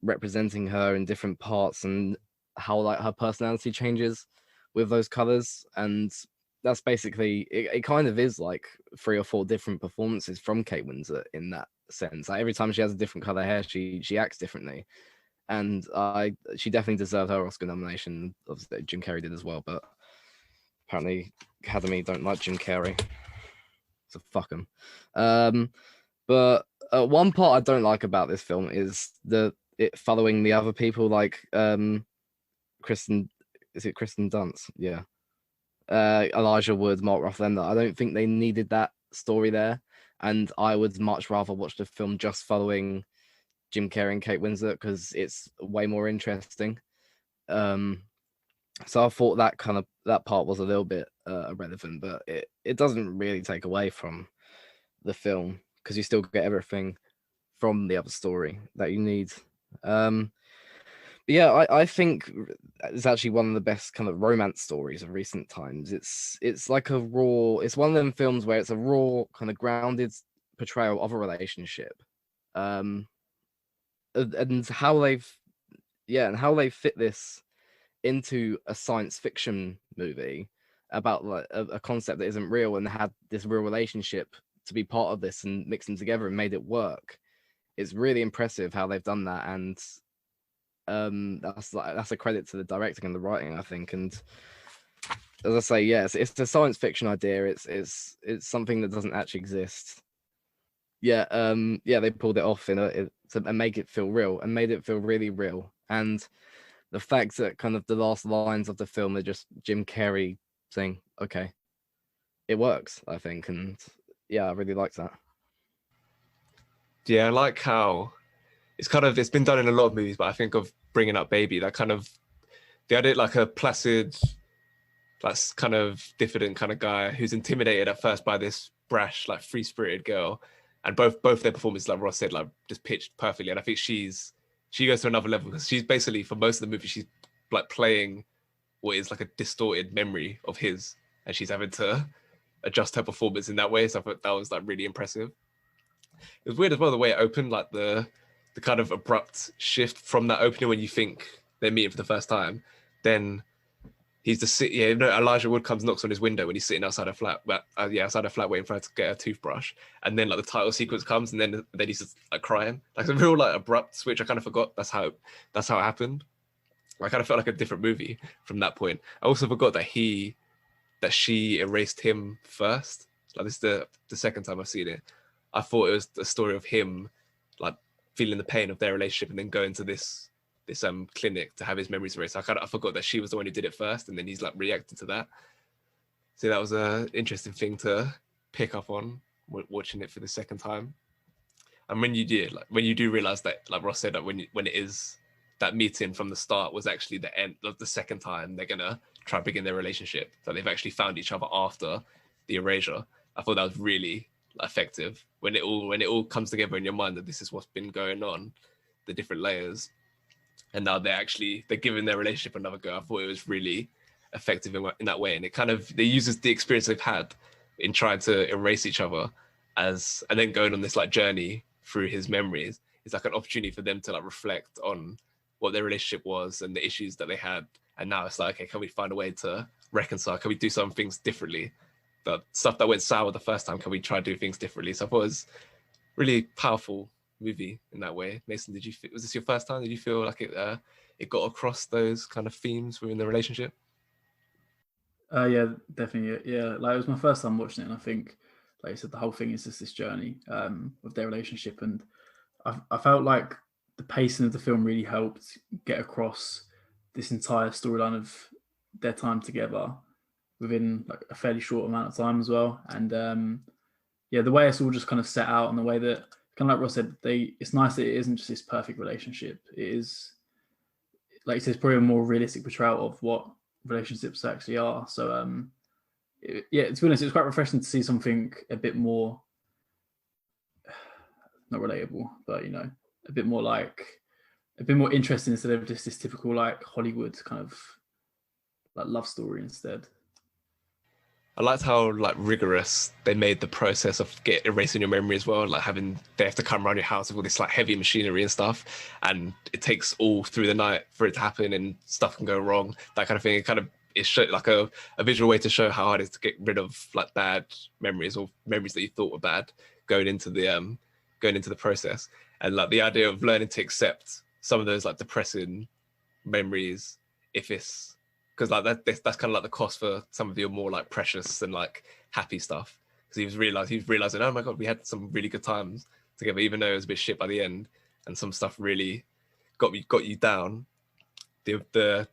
F: representing her in different parts and how like her personality changes with those colors. And that's basically it kind of is like 3 or 4 different performances from Kate Winslet in that sense. Like every time she has a different color hair, she acts differently. And she definitely deserved her Oscar nomination. Obviously, Jim Carrey did as well, but apparently Academy don't like Jim Carrey, so fuck him. But one part I don't like about this film is it following the other people, like Kristen Dunst? Yeah. Elijah Wood, Mark Ruffalo. I don't think they needed that story there, and I would much rather watch the film just following Jim Carrey and Kate Winslet because it's way more interesting. So I thought that part was a little bit irrelevant, but it doesn't really take away from the film because you still get everything from the other story that you need. Yeah, I think it's actually one of the best kind of romance stories of recent times. It's like it's one of them films where it's a raw, kind of grounded portrayal of a relationship. And how they've fit this into a science fiction movie about like a concept that isn't real, and had this real relationship to be part of this and mix them together and made it work. It's really impressive how they've done that, and that's a credit to the directing and the writing, I think. And as I say, yes, it's a science fiction idea. It's something that doesn't actually exist. Yeah, they pulled it off and make it feel real, and made it feel really real. And the fact that kind of the last lines of the film are just Jim Carrey saying, "Okay," it works, I think. And yeah, I really liked that.
C: Yeah, I like how it's been done in a lot of movies, but I think of Bringing Up Baby, that kind of, they had it like a placid, that's kind of diffident kind of guy who's intimidated at first by this brash, like free-spirited girl. And both their performances, like Ross said, like just pitched perfectly. And I think she goes to another level because she's basically, for most of the movie, she's like playing what is like a distorted memory of his, and she's having to adjust her performance in that way. So I thought that was like really impressive. It was weird as well the way it opened, like the kind of abrupt shift from that opening when you think they're meeting for the first time. Then he's Elijah Wood knocks on his window when he's sitting outside a flat, outside a flat waiting for her to get a toothbrush. And then like the title sequence comes, and then he's just like crying. Like a real like abrupt switch. I kind of forgot that's how it happened. I kind of felt like a different movie from that point. I also forgot that she erased him first. Like this is the second time I've seen it. I thought it was the story of him like feeling the pain of their relationship and then going to this clinic to have his memories erased. I forgot that she was the one who did it first, and then he's like reacted to that. So that was an interesting thing to pick up on watching it for the second time. And when you do realize that, like Ross said, that when it is that meeting from the start was actually the end of the second time they're gonna try to begin their relationship, that they've actually found each other after the erasure. I thought that was really effective when it all comes together in your mind that this is what's been going on, the different layers, and now they're giving their relationship another go. I thought it was really effective in that way, and it uses the experience they've had in trying to erase each other and then going on this like journey through his memories. It's like an opportunity for them to like reflect on what their relationship was and the issues that they had, and now it's like, okay, can we find a way to reconcile? Can we do some things differently? The stuff that went sour the first time, can we try to do things differently? So I thought it was really powerful movie in that way. Mason, was this your first time? Did you feel like it got across those kind of themes within the relationship?
E: Yeah, definitely. Yeah, like it was my first time watching it, and I think, like you said, the whole thing is just this journey of their relationship, and I felt like the pacing of the film really helped get across this entire storyline of their time together within like a fairly short amount of time as well. And the way it's all just kind of set out, and the way that, kind of like Ross said, it's nice that it isn't just this perfect relationship. It is, like you said, it's probably a more realistic portrayal of what relationships actually are. So to be honest, it's quite refreshing to see something a bit more, not relatable, but a bit more interesting instead of just this typical like Hollywood kind of like love story instead.
C: I liked how like rigorous they made the process of erasing your memory as well. Like they have to come around your house with all this like heavy machinery and stuff, and it takes all through the night for it to happen, and stuff can go wrong. That kind of thing. it's like a visual way to show how hard it is to get rid of like bad memories or memories that you thought were bad going into the process. And like the idea of learning to accept some of those like depressing memories, if it's because like that's kind of like the cost for some of your more like precious and like happy stuff. Because he was realizing, oh my god, we had some really good times together, even though it was a bit shit by the end, and some stuff really got you down. The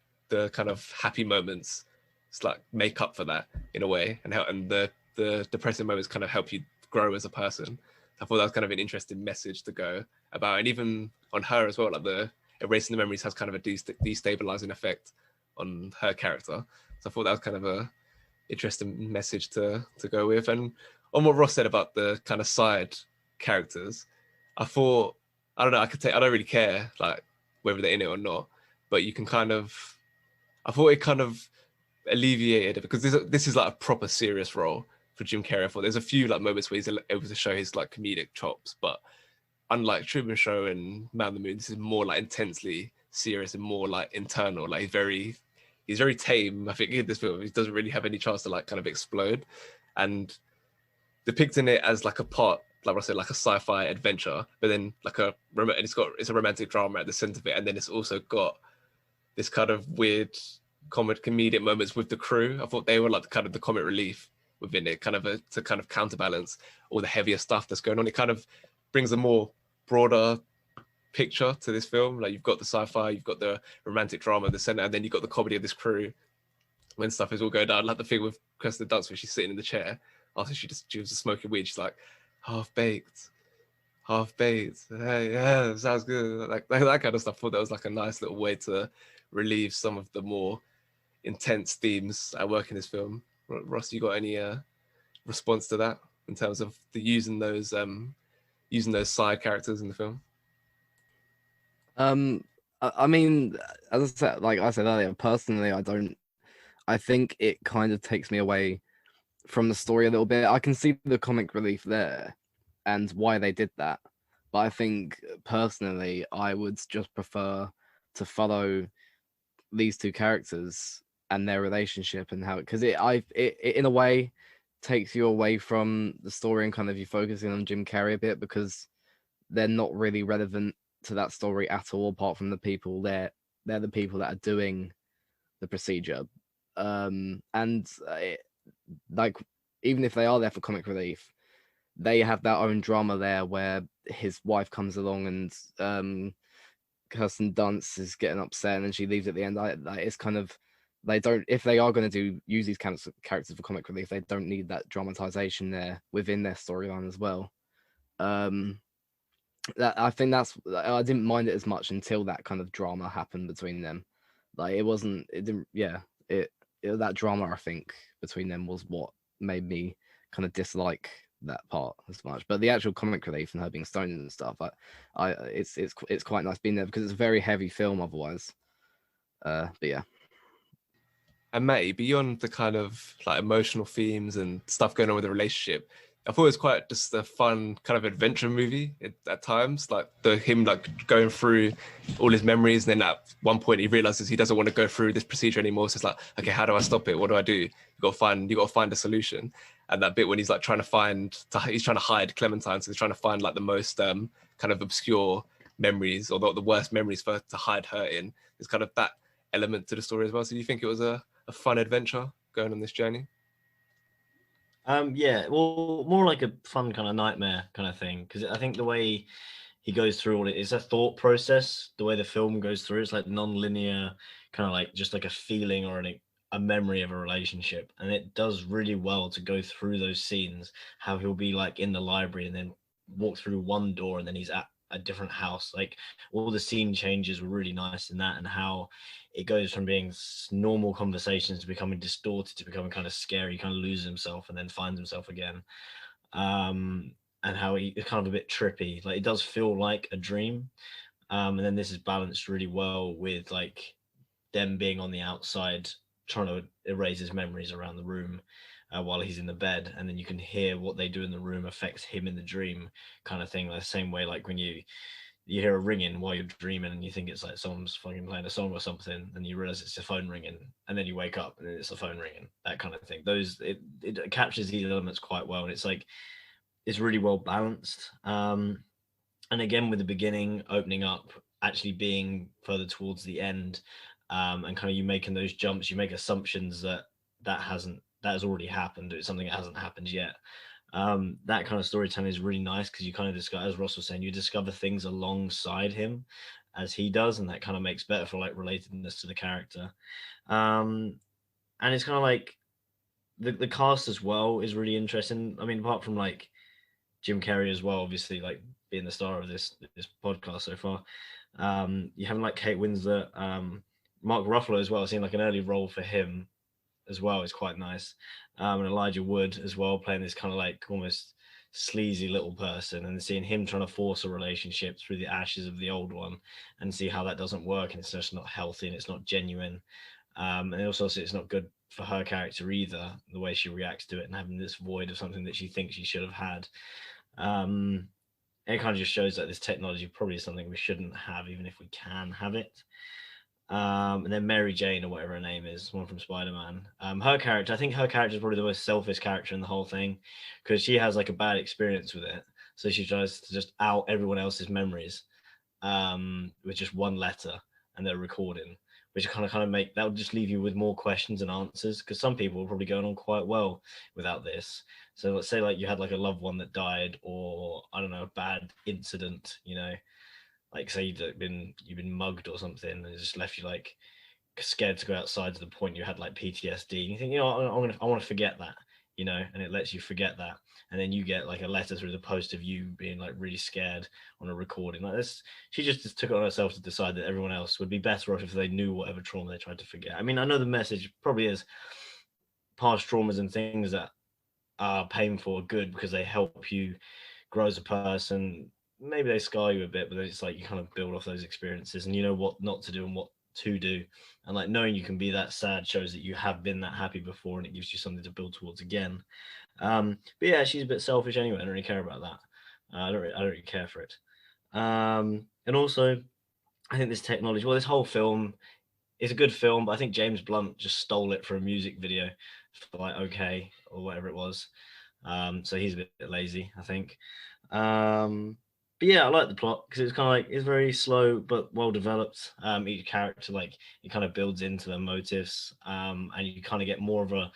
C: kind of happy moments, it's like make up for that in a way, and the depressing moments kind of help you grow as a person. I thought that was kind of an interesting message to go about, and even on her as well, like the erasing the memories has kind of a destabilizing effect on her character. So I thought that was kind of a interesting message to go with. And on what Ross said about the kind of side characters, I thought, I don't know, I don't really care like whether they're in it or not, but you can kind of, I thought it kind of alleviated it, because this is like a proper serious role for Jim Carrey. I thought there's a few like moments where he's able to show his like comedic chops, but unlike Truman Show and Man on the Moon, this is more like intensely serious and more like internal. Like he's very tame. I think in this film he doesn't really have any chance to like kind of explode, and depicting it as like a part, like I said, like a sci-fi adventure, but then like it's a romantic drama at the center of it, and then it's also got this kind of weird comedic moments with the crew. I thought they were like kind of the comic relief within it, kind of to kind of counterbalance all the heavier stuff that's going on. It kind of brings a more broader picture to this film. Like you've got the sci-fi, you've got the romantic drama at the center, and then you've got the comedy of this crew when stuff is all going down. Like the thing with Kirsten Dunst where she's sitting in the chair after she was just smoking weed. She's like, half baked. Hey, yeah, sounds good. Like that kind of stuff. I thought that was like a nice little way to relieve some of the more intense themes at work in this film. Ross, you got any response to that in terms of using those side characters in the film?
F: I mean, as I said, like I said earlier, personally, I think it kind of takes me away from the story a little bit. I can see the comic relief there and why they did that, but I think personally, I would just prefer to follow these two characters and their relationship and how, because it in a way takes you away from the story and kind of you focusing on Jim Carrey a bit, because they're not really relevant to that story at all, apart from the people they're the people that are doing the procedure. Like even if they are there for comic relief, they have their own drama there where his wife comes along and Kirsten Dunst is getting upset and then she leaves at the end. It's kind of, they don't, if they are going to use these characters for comic relief, they don't need that dramatization there within their storyline as well. I think I didn't mind it as much until that kind of drama happened between them. Like that drama, I think, between them was what made me kind of dislike that part as much. But the actual comic relief and her being stoned and stuff, it's quite nice being there, because it's a very heavy film otherwise. But yeah.
C: And Matty, beyond the kind of like emotional themes and stuff going on with the relationship, I thought it was quite just a fun kind of adventure movie at times. Like him like going through all his memories, and then at one point he realizes he doesn't want to go through this procedure anymore. So it's like, okay, how do I stop it? What do I do? You got to find a solution. And that bit when he's like he's trying to hide Clementine, so he's trying to find like the most kind of obscure memories or the worst memories to hide her in. There's kind of that element to the story as well. So do you think it was a fun adventure going on this journey?
D: Yeah, well, more like a fun kind of nightmare kind of thing, because I think the way he goes through all it is a thought process. The way the film goes through, it's like non-linear, kind of like just like a feeling or a memory of a relationship, and it does really well to go through those scenes. How he'll be like in the library and then walk through one door and then he's at a different house. Like all the scene changes were really nice in that, and how it goes from being normal conversations to becoming distorted to becoming kind of scary. He kind of loses himself and then finds himself again. And how it's kind of a bit trippy. Like it does feel like a dream. And then this is balanced really well with like them being on the outside trying to erase his memories around the room while he's in the bed, and then you can hear what they do in the room affects him in the dream, kind of thing. Like the same way like when you you hear a ringing while you're dreaming, and you think it's like someone's fucking playing a song or something, and you realize it's a phone ringing, and then you wake up and it's a phone ringing. That kind of thing. It captures these elements quite well, and it's like it's really well balanced. And again, with the beginning opening up, actually being further towards the end, and kind of you making those jumps, you make assumptions that has already happened. It's something that hasn't happened yet. That kind of storytelling is really nice because you kind of discover, as Ross was saying, you discover things alongside him as he does, and that kind of makes better for like relatedness to the character. And it's kind of like the cast as well is really interesting. I mean, apart from like Jim Carrey as well, obviously like being the star of this podcast so far. You have like Kate Winslet, Mark Ruffalo as well. Seeing like an early role for him as well is quite nice. And Elijah Wood as well, playing this kind of like almost sleazy little person, and seeing him trying to force a relationship through the ashes of the old one, and see how that doesn't work, and it's just not healthy and it's not genuine. And also it's not good for her character either, the way she reacts to it and having this void of something that she thinks she should have had. It kind of just shows that this technology probably is something we shouldn't have, even if we can have it. And then Mary Jane, or whatever her name is, one from Spider-Man. Her character, I think her character is probably the most selfish character in the whole thing, because she has like a bad experience with it. So she tries to just out everyone else's memories with just one letter and their recording, which kind of make that would just leave you with more questions and answers, because some people are probably going on quite well without this. So let's say like you had like a loved one that died, or I don't know, a bad incident, you know, like say you've been mugged or something, and it just left you like scared to go outside to the point you had like PTSD, and you think, you know, I want to forget that, you know, and it lets you forget that, and then you get like a letter through the post of you being like really scared on a recording like this. She just took it on herself to decide that everyone else would be better off if they knew whatever trauma they tried to forget. I mean, I know the message probably is past traumas and things that are painful are good because they help you grow as a person. Maybe they scar you a bit, but it's like you kind of build off those experiences, and you know what not to do and what to do. And like knowing you can be that sad shows that you have been that happy before, and it gives you something to build towards again. But yeah, she's a bit selfish anyway. I don't really care about that. I don't really care for it. And also, I think this technology, well, this whole film is a good film, but I think James Blunt just stole it for a music video for like OK or whatever it was. So he's a bit lazy, I think. But yeah, I like the plot because it's kind of like it's very slow but well developed. Each character, like, it kind of builds into their motives, and you kind of get more of a,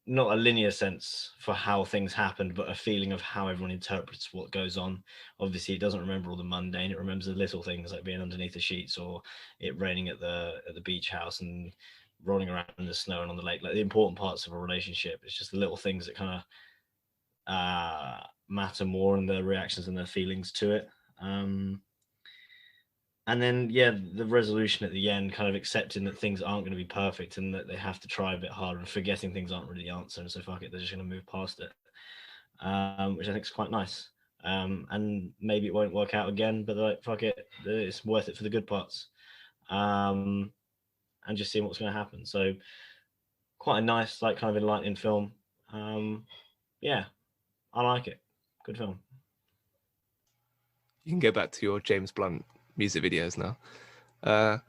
D: not a linear sense for how things happened, but a feeling of how everyone interprets what goes on. Obviously, it doesn't remember all the mundane; it remembers the little things, like being underneath the sheets, or it raining at the beach house, and rolling around in the snow and on the lake. Like the important parts of a relationship, it's just the little things that kind of matter more, and their reactions and their feelings to it. And then, yeah, the resolution at the end, kind of accepting that things aren't going to be perfect and that they have to try a bit harder, and forgetting things aren't really the answer, and so fuck it, they're just going to move past it, which I think is quite nice. And maybe it won't work out again, but they're like, fuck it, it's worth it for the good parts, and just seeing what's going to happen. So quite a nice, like, kind of enlightening film. Yeah, I like it. Good film.
C: You can go back to your James Blunt music videos now. I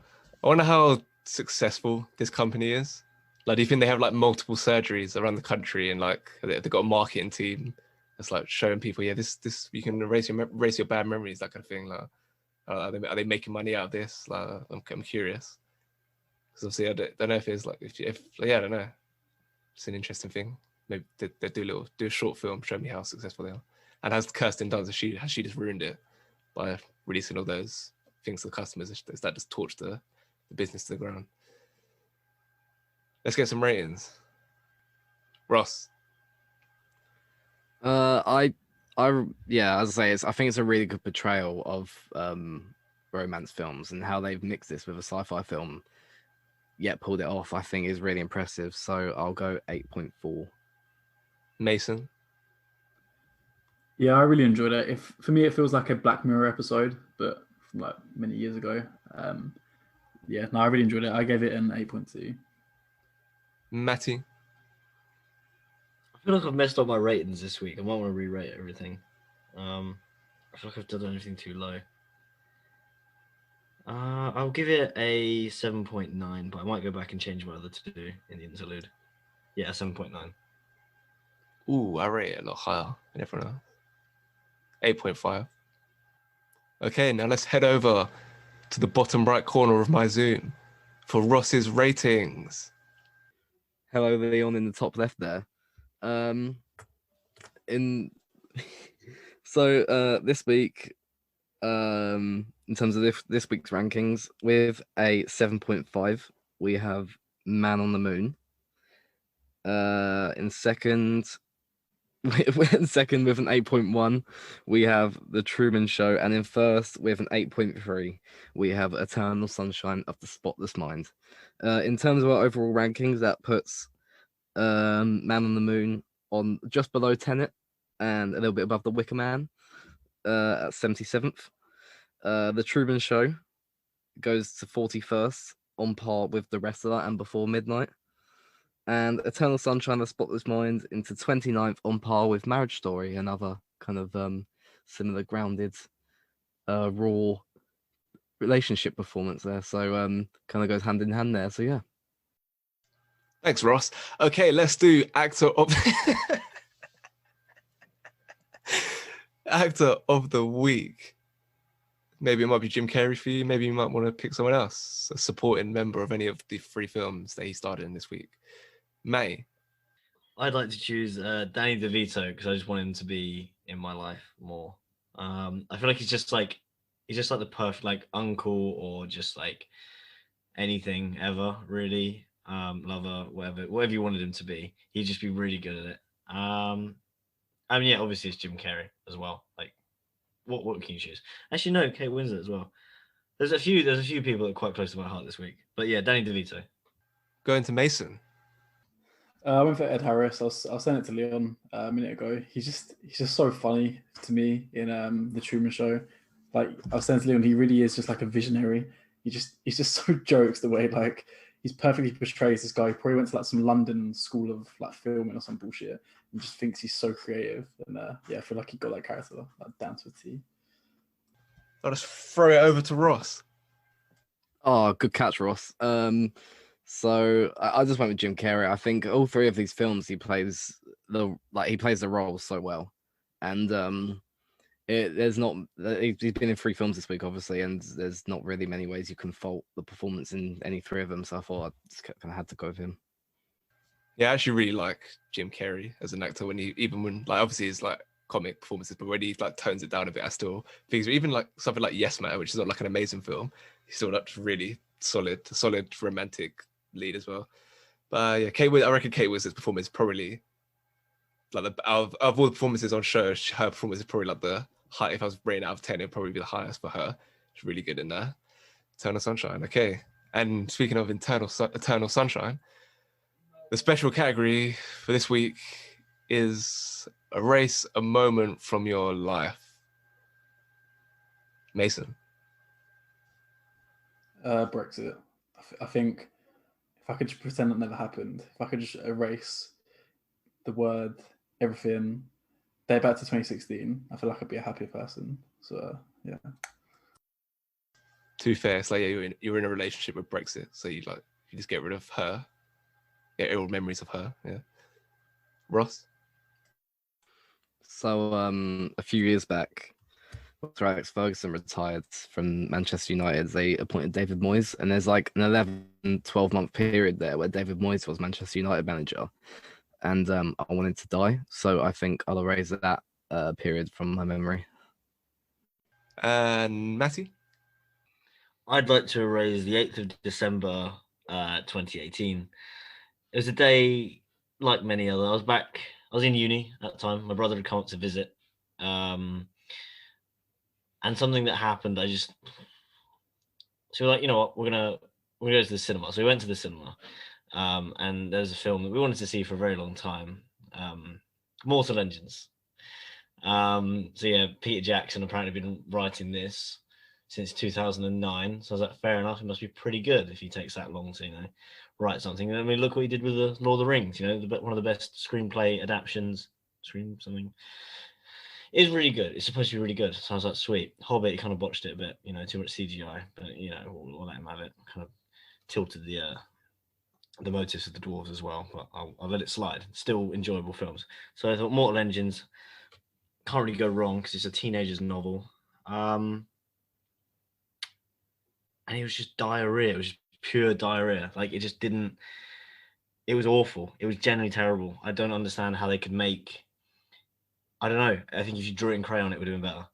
C: wonder how successful this company is. Like, do you think they have like multiple surgeries around the country, and like they've got a marketing team that's like showing people, yeah, this you can erase your bad memories, that kind of thing. Like, are they making money out of this? Like, I'm curious, because obviously I don't know if it's like if yeah, I don't know. It's an interesting thing. Maybe they do a short film, show me how successful they are. And as Kirsten does, has she just ruined it by releasing all those things to the customers? Is that just torched the business to the ground? Let's get some ratings. Ross.
F: Yeah, as I say, I think it's a really good portrayal of romance films, and how they've mixed this with a sci-fi film, yet pulled it off, I think is really impressive. So I'll go 8.4.
C: Mason.
E: Yeah, I really enjoyed it. For me, it feels like a Black Mirror episode, but from like many years ago. Yeah, no, I really enjoyed it. I gave it an 8.2.
C: Matty.
D: I feel like I've messed up my ratings this week. I might want to re-rate everything. I feel like I've done anything too low. I'll give it a 7.9, but I might go back and change my other two in the interlude. Yeah, 7.9.
C: Ooh, I rate it a lot higher than everyone else. 8.5. Okay, now let's head over to the bottom right corner of my Zoom for Ross's ratings.
F: Hello, Leon, in the top left there. In so this week, in terms of this week's rankings, with a 7.5, we have Man on the Moon. In second, in second with an 8.1, we have The Truman Show, and in first with an 8.3, we have Eternal Sunshine of the Spotless Mind. In terms of our overall rankings, that puts Man on the Moon on just below Tenet and a little bit above The Wicker Man at 77th. The Truman Show goes to 41st, on par with the rest of that and Before Midnight. And Eternal Sunshine of the Spotless Mind into 29th, on par with Marriage Story, another kind of similar grounded, raw relationship performance there. So kind of goes hand in hand there. So yeah.
C: Thanks, Ross. Okay, let's do actor of actor of the week. Maybe it might be Jim Carrey for you. Maybe you might want to pick someone else, a supporting member of any of the 3 films that he starred in this week. May.
D: I'd like to choose Danny DeVito because I just want him to be in my life more. I feel like he's just like the perfect like uncle or just like anything ever really. Lover, whatever you wanted him to be, he'd just be really good at it. I mean, yeah, obviously it's Jim Carrey as well. Like, what can you choose? Actually, no, Kate Winslet as well. There's a few people that are quite close to my heart this week, but yeah, Danny DeVito.
C: Going to Mason.
E: I went for Ed Harris. I was saying it to Leon a minute ago. He's just so funny to me in the Truman Show. Like I was saying to Leon, he really is just like a visionary. He's just so jokes the way like he's perfectly portrays this guy. He probably went to like some London school of like filming or some bullshit and just thinks he's so creative. And yeah, I feel like he got that character like down to a T.
C: I'll just throw it over to Ross.
F: Oh, good catch, Ross. So I just went with Jim Carrey. I think all 3 of these films he plays the role so well, and he's been in 3 films this week, obviously, and there's not really many ways you can fault the performance in any 3 of them. So I thought I just kind of had to go with him.
C: Yeah, I actually really like Jim Carrey as an actor when like obviously it's like comic performances, but when he like tones it down a bit, I still think even like something like Yes Man, which is not like an amazing film, he's still like really solid romantic lead as well. But yeah, I reckon Kate Winslet's performance is probably like out of all the performances on show, her performance is probably like the high. If I was rating out of 10, it'd probably be the highest for her. She's really good in there. Eternal Sunshine. Okay, and speaking of Eternal Sunshine, the special category for this week is erase a moment from your life. Mason.
E: Brexit. I think if I could just pretend it never happened, if I could just erase the word, everything, day back to 2016, I feel like I'd be a happier person. So yeah.
C: To be fair, it's like you're in a relationship with Brexit, so you just get rid of her, get all memories of her. Yeah. Ross.
F: So a few years back, after Alex Ferguson retired from Manchester United, they appointed David Moyes, and there's like an 12-month period there where David Moyes was Manchester United manager, and I wanted to die, so I think I'll erase that period from my memory.
C: And Matty?
D: I'd like to erase the 8th of December 2018. It was a day like many other. I was in uni at the time. My brother had come up to visit. And something that happened, so we're like, you know what, we're gonna go to the cinema. So we went to the cinema. And there's a film that we wanted to see for a very long time. Mortal Engines. So yeah, Peter Jackson apparently been writing this since 2009. So I was like, fair enough, it must be pretty good if he takes that long to, write something. And I mean, look what he did with the Lord of the Rings, one of the best screenplay adaptions, It's really good. It's supposed to be really good. So I was like, sweet. Hobbit kind of botched it a bit, too much CGI, but we'll let him have it. Kind of tilted the motives of the dwarves as well, but I'll let it slide. Still enjoyable films. So I thought Mortal Engines can't really go wrong because it's a teenager's novel. And it was just diarrhea. It was just pure diarrhea. Like it just didn't. It was awful. It was genuinely terrible. I don't understand how they could make. I don't know. I think if you drew it in crayon, it would have been better.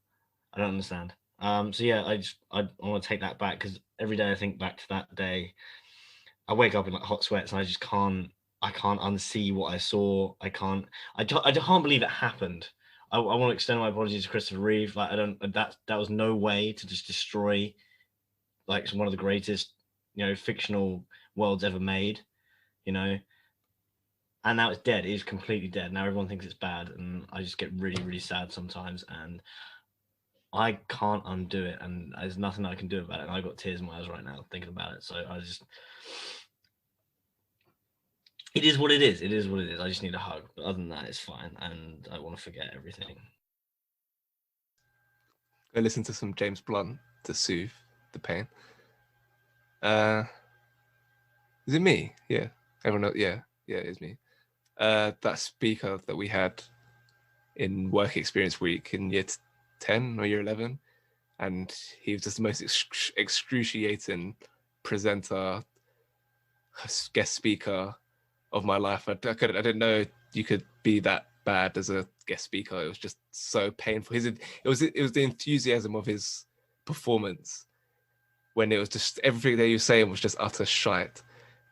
D: I don't understand. So yeah, I want to take that back because every day I think back to that day. I wake up in like hot sweats and I just can't. I can't unsee what I saw. I can't believe it happened. I want to extend my apologies to Christopher Reeve. Like that was no way to just destroy like one of the greatest fictional worlds ever made. And now it's dead. It is completely dead. Now everyone thinks it's bad, and I just get really, really sad sometimes, and I can't undo it, and there's nothing I can do about it. And I've got tears in my eyes right now thinking about it. So it is what it is. It is what it is. I just need a hug. But other than that, it's fine, and I want to forget everything.
C: Go listen to some James Blunt to soothe the pain. Is it me? Yeah. Everyone knows, yeah, it's me. That speaker that we had in work experience week in year 10 or year 11, and he was just the most excruciating presenter, guest speaker of my life. I didn't know you could be that bad as a guest speaker. It was just so painful. It was the enthusiasm of his performance when it was just everything that he was saying was just utter shite.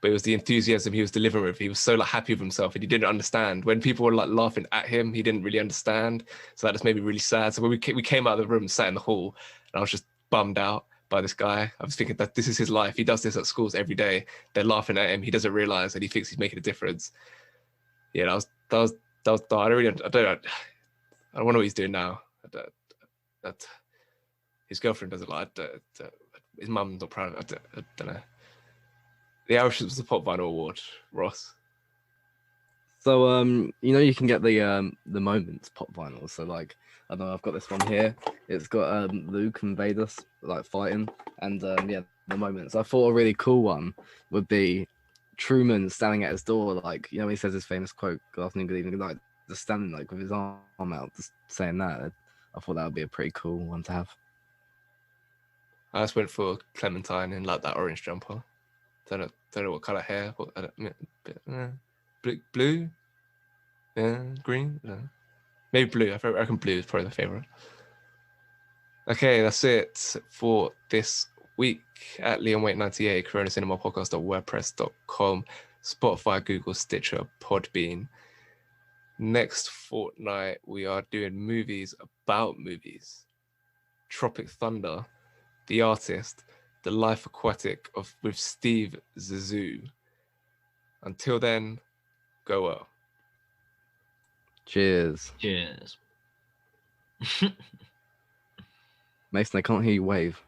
C: But it was the enthusiasm he was delivering with. He was so happy with himself, and he didn't understand. When people were laughing at him, he didn't really understand. So that just made me really sad. So when we came out of the room, sat in the hall, and I was just bummed out by this guy. I was thinking that this is his life. He does this at schools every day. They're laughing at him. He doesn't realize that he thinks he's making a difference. Yeah, that was I don't know what he's doing now. That his girlfriend doesn't like. His mum's not proud of it. I don't know. The Irish was the Pop Vinyl Award, Ross.
F: So you can get the Moments Pop Vinyl. So like I don't know, I've got this one here. It's got Luke and Vader like fighting, and the Moments. I thought a really cool one would be Truman standing at his door, like he says his famous quote, "Good afternoon, good evening, good night," just standing like with his arm out, just saying that. I thought that would be a pretty cool one to have.
C: I just went for Clementine in like that orange jumper. Don't know what color hair. Blue, yeah, green. No. Maybe blue. I reckon blue is probably the favorite. Okay, that's it for this week at LeonWait98, coronacinemapodcast.wordpress.com, Spotify, Google, Stitcher, Podbean. Next fortnight, we are doing movies about movies. Tropic Thunder, The Artist, The Life Aquatic with Steve Zissou. Until then, go well.
F: Cheers.
D: Cheers.
F: Mason, I can't hear you wave.